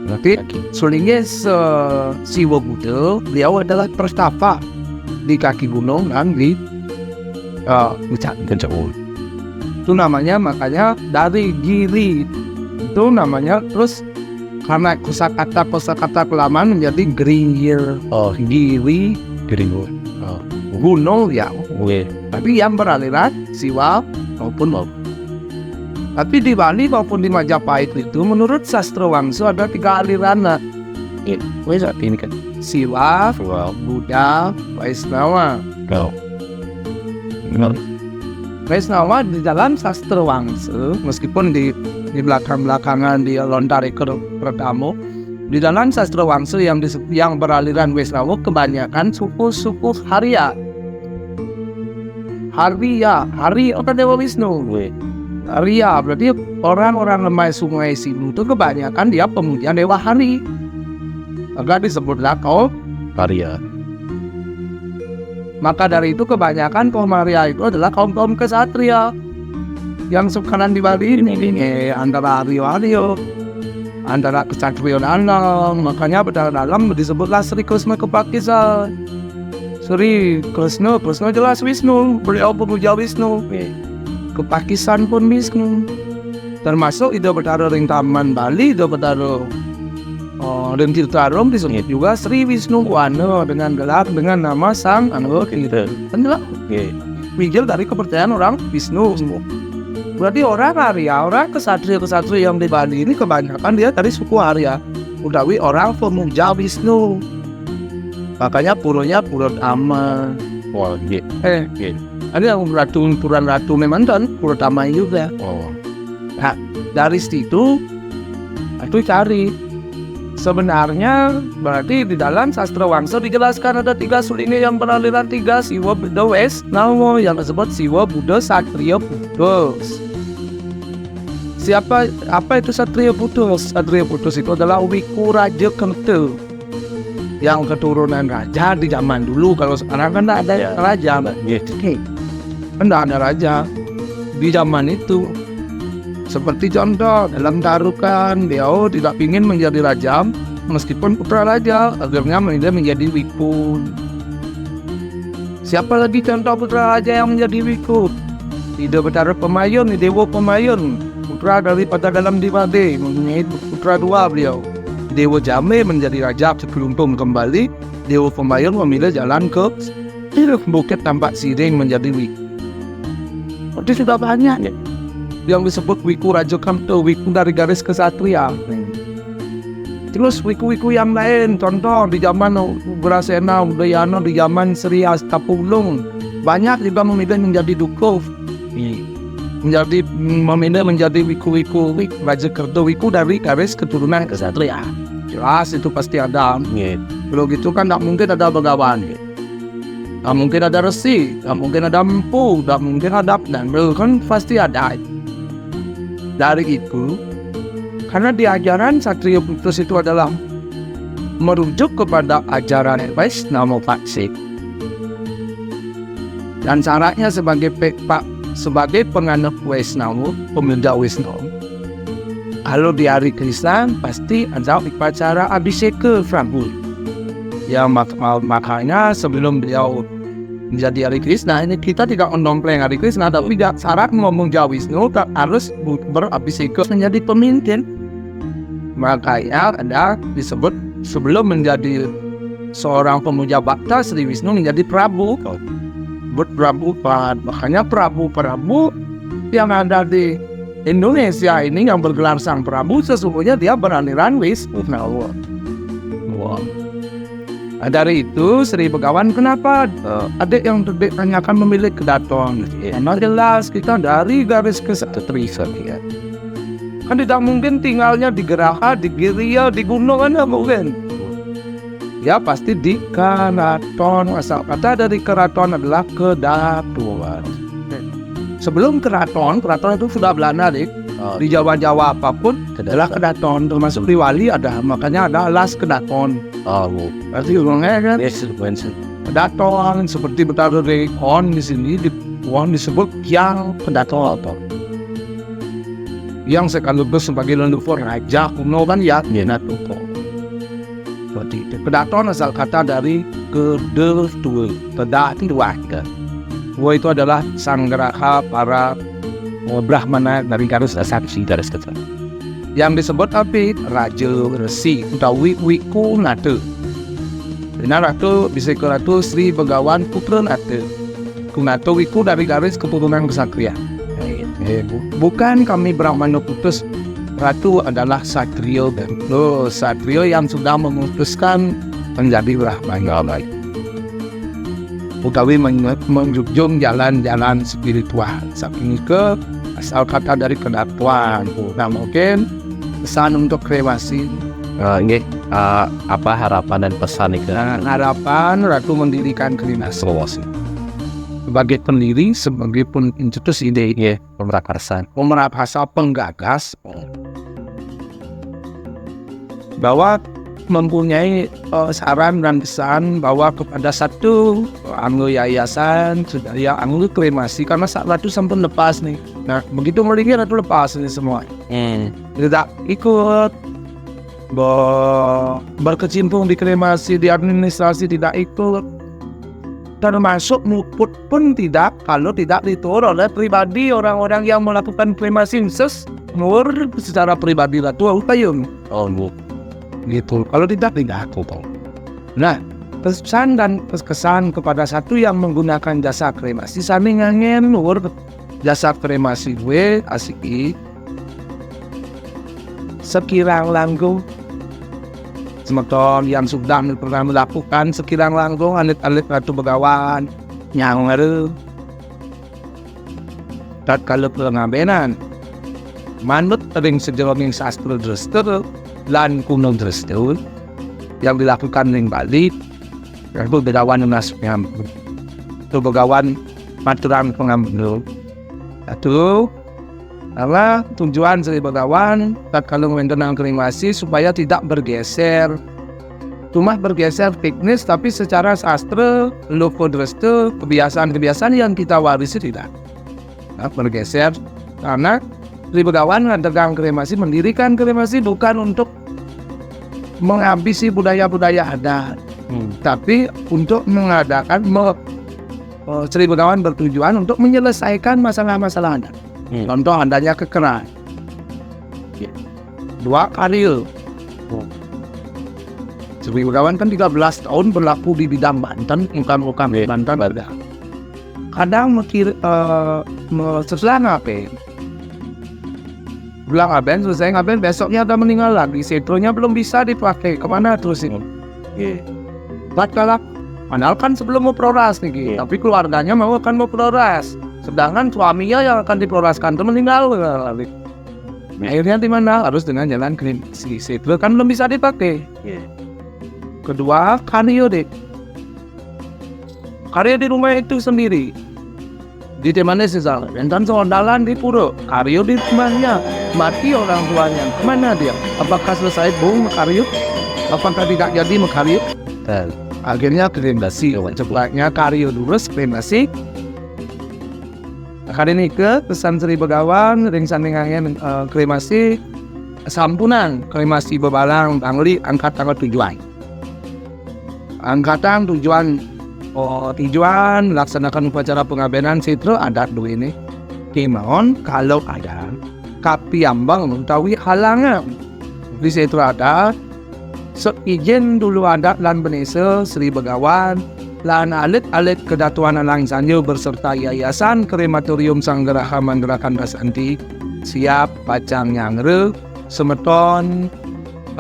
Nanti sulingnya Siwa Buddha, beliau adalah pertapa di kaki gunung dan di puncak gunung. Itu namanya, makanya dari giri itu namanya, terus karena kosakata kelamaan menjadi grir. Giri gunung ya. Tapi yang beraliran Siwa maupun tapi di Bali maupun di Majapahit itu menurut sastra Wangsa ada 3 aliran. Siwa, Buddha, Vaisnawa. Vaisnawa di dalam sastra Wangsa, meskipun di belakang-belakangan dia lontari ke Pratamo, di dalam sastra Wangsa yang beraliran Vaisnawa kebanyakan suku-suku Harya. Hari apa Dewa Wisnu? Harya berarti orang-orang lemai Sungai Sindu itu kebanyakan dia pemuja Dewa Hari. Agak disebutlah kaum Harya. Maka dari itu kebanyakan kaum Harya itu adalah kaum-kaum kesatria yang sekarang di Bali ini antara Aryo, antara kesatria dalam. Makanya pada dalam disebutlah Sri Krishna Kepakisa. Sri Krishna jelas Wisnu, beliau pemuja Wisnu. Kepakisan pun Wisnu. Termasuk Ida Betara Ring Taman Bali, Ida Betara dan Tirtarum disebut juga Sri Wisnu Wana dengan gelar dengan nama Sang Anu gitu. Adalah pinggir dari kepercayaan orang Wisnu. Berarti orang Arya, orang kesatria yang di Bali ini kebanyakan dia dari suku Arya. Udawi orang pemuja Wisnu. Makanya purunya Pura Dhamma. Ada yang Puran Ratu memang dan Pura Dhamma juga. Nah, dari situ itu cari. Sebenarnya berarti di dalam sastra Wangsa dijelaskan ada 3 sulingnya yang beraliran 3, Siwa, Buddha, Vaisnawa, yang disebut Siwa, Buddha, Satria, Putus. Apa itu Satria Putus? Satria Putus itu adalah Wiku Raja Kente yang keturunan raja di zaman dulu. Kalau sekarang kan tidak ada raja, tidak ada raja di zaman itu. Seperti contoh dalam tarukan dia tidak ingin menjadi raja meskipun putra raja, akhirnya dia menjadi Wiku. Siapa lagi contoh putra raja yang menjadi Wiku? Ida Betara Pemayun, Dewa Pemayun, putra daripada dalam Dimade, mempunyai putra 2 beliau. Dewa Jame menjadi raja sebelum kembali. Dewa Pemayun memilih jalan ke Bukit Tampak Siring menjadi Wiku. Itu sudah banyak ya yang disebut Wiku Raja Kamto, Wiku dari garis kesatria. Terus wiku-wiku yang lain, contoh di zaman Ugrasena, Udayana, di zaman Sri Astapulung, banyak juga memilih menjadi dukuh, memilih menjadi wiku-wiku, Raja Kerto wiku dari garis keturunan kesatria. Jelas itu pasti ada. Kalau gitu kan tak mungkin ada begawan. Tak mungkin ada resi, tak mungkin ada empu, tak mungkin ada dan kan pasti ada. Dari itu, karena di ajaran Satria Putus itu adalah merujuk kepada ajaran Vaishnava Paksik. Dan syaratnya sebagai penganut Vaishnava, pemuda Vaishnava. Kalau di hari Krishna pasti ada upacara Abhiseka Prabu. Ya makanya sebelum beliau menjadi Hari Krishna ini kita tidak mendompleng Hari Krishna, tapi syarat ngomong Jawa Wisnu harus berabhiseka menjadi pemimpin. Makanya ada disebut sebelum menjadi seorang pemuja bakta Sri Wisnu menjadi Prabu. Prabu, makanya Prabu yang ada di Indonesia ini yang bergelar Sang Prabu sesungguhnya dia beraliran Wisnu. Dari itu Sri Begawan kenapa adik yang tanyakan memilih Kedaton? Karena jelas kita dari garis kesatria. Kan tidak mungkin tinggalnya di Geraha, di Giriya, di gunung kan mungkin. Ya pasti di keraton. Asal kata dari keraton adalah kedatuan. Sebelum keraton itu sudah Belanda dik. Di Jawa-Jawa apapun adalah kedaton, termasuk di Wali ada, makanya ada alas kedaton. Berarti orangnya kan kedaton seperti bertaruh di on di sini disebut yang kedaton atau yang sekaligus sebagai leluhur raja kuno kan ya kedaton. Seperti itu. Kedaton asal kata dari kedua, kedua itu adalah sanggeraha para Brahmana dari garis saksi garis kata. Yang disebut api Raja Resi utawi Wiku Nata. Benar ratu bisa ke ratu Sri Begawan Putra Nata. Kunato Wiku dari garis keturunan kesatria. Bukan kami Brahmana putus. Ratu adalah Satrio dan Satrio yang sudah memutuskan menjadi Brahmana. Utawi menjunjung jalan-jalan spiritual. Saking ke asal kata dari kedatuan. Nah mungkin pesan untuk kremasi. Apa harapan dan pesan itu? Harapan Ratu mendirikan kremasi. Sebagai pendiri, sebagai pencetus ide, Pemrakarsa penggagas, bahwa mempunyai saran dan pesan bahwa kepada satu yayasan sudah ya kremasi karena saat Ratu sampun lepas nih. Nah begitu melingkar Ratu lepas ini semua. Tidak ikut berkecimpung di kremasi, di administrasi tidak ikut, termasuk luput pun tidak kalau tidak diturut oleh pribadi orang-orang yang melakukan kremasi secara pribadi Ratu Upayung. Gitu. Kalau tidak aku. Nah, pesan dan kesan kepada satu yang menggunakan jasa kremasi, sami ngangen nur jasa kremasi gue asiki sekirang langgung semeton yang sudah pernah melakukan sekirang langgung alit-alit Ratu Begawan nyanger dat kalau pengabenan manut ring sejeroning sastra drestur lan kuno drestur yang dilakukan ning Bali Ratu Begawan Unas Pengambil Ratu Begawan Maturan Pengambil satu karena tujuan Sri Begawan tatkala mengenang kremasi supaya tidak bergeser cuma bergeser teknis tapi secara sastra loko drestur kebiasaan-kebiasaan yang kita warisi tidak bergeser karena Sri Begawan mengadakan kremasi, mendirikan kremasi bukan untuk menghabisi budaya-budaya adat, tapi untuk mengadakan Sri Begawan bertujuan untuk menyelesaikan masalah-masalah adat. Contoh adanya kekerasan, dua karil. Sri Begawan kan 13 tahun berlaku di bidang Banten, muka-muka Banten ada. Kadang setelah ngapain? Bilang aben, selesai ngaben, besoknya ada meninggal lagi. Setronya belum bisa dipakai. Kemana terus ini? Tatkala Padahal kan sebelum mau proras nih, tapi keluarganya mau proras. Sedangkan suaminya yang akan diproraskan itu meninggal. Akhirnya di mana? Harus dengan jalan kremasi. Itu kan belum bisa dipakai. Kedua, karyo di rumah itu sendiri. Di mana sesal? Dan sondalan di pura. Karyo di rumahnya. Mati orang tuanya. Kemana dia? Apakah selesai bung karyo? Apakah tidak jadi karyo? Akhirnya kremasi. Cepatnya karyo dulu kremasi. Kali ini ke pesan Sri Begawan ring sandingannya kremasi sampunan kremasi Bebalang Bangli angkat tanggal tujuan. Angkatan tujuan laksanakan upacara pengabenan sitro adat dua ini. Kimohon kalau ada kapiambang mengetahui halangan di sitro adat seizin dulu adat lan benese Sri Begawan lan alit-alit kedatuan Alang Sanjil beserta Yayasan Krematorium Sanggeraha Mandra Kandasanti siap pacang nyangre semeton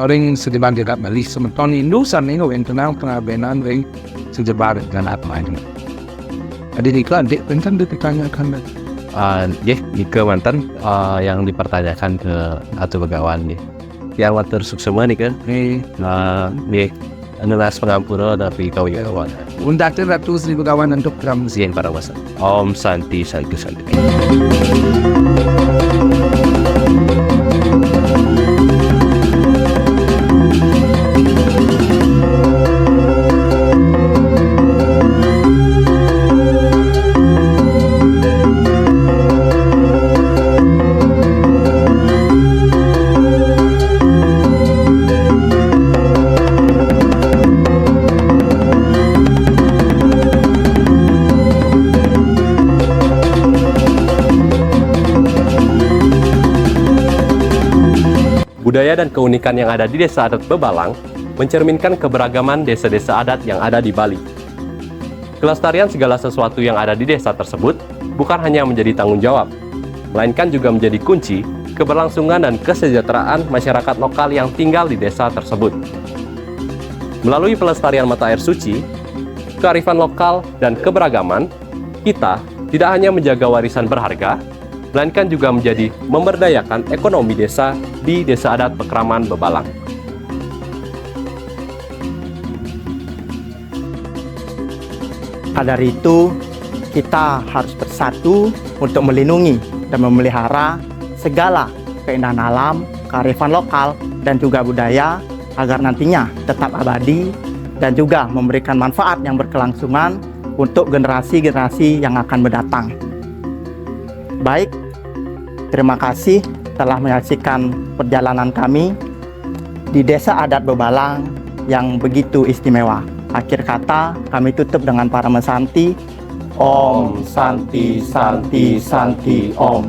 ring sediban tidak beli semeton indusan nih yang tenang pengabenan ring sejebar dengan apa ini. Ada nikah adik pentan ditanyakan. Nika mantan yang dipertanyakan ke Atu Begawan nih. Yang water suksema nih kan? Nih Anulas pengampura tapi kau ya kawan. Undatin Ratu Sri Begawan untuk Sian para wasa. Om Santi Santi Santi. Budaya dan keunikan yang ada di Desa Adat Bebalang mencerminkan keberagaman desa-desa adat yang ada di Bali. Kelestarian segala sesuatu yang ada di desa tersebut bukan hanya menjadi tanggung jawab, melainkan juga menjadi kunci keberlangsungan dan kesejahteraan masyarakat lokal yang tinggal di desa tersebut. Melalui pelestarian mata air suci, kearifan lokal, dan keberagaman, kita tidak hanya menjaga warisan berharga, melainkan juga menjadi memberdayakan ekonomi desa di Desa Adat Pekraman Bebalang. Pada hari itu, kita harus bersatu untuk melindungi dan memelihara segala keindahan alam, kearifan lokal, dan juga budaya agar nantinya tetap abadi dan juga memberikan manfaat yang berkelangsungan untuk generasi-generasi yang akan mendatang. Baik, terima kasih telah menyaksikan perjalanan kami di Desa Adat Bebalang yang begitu istimewa. Akhir kata, kami tutup dengan para mesanti. Om Santi Santi Santi Om.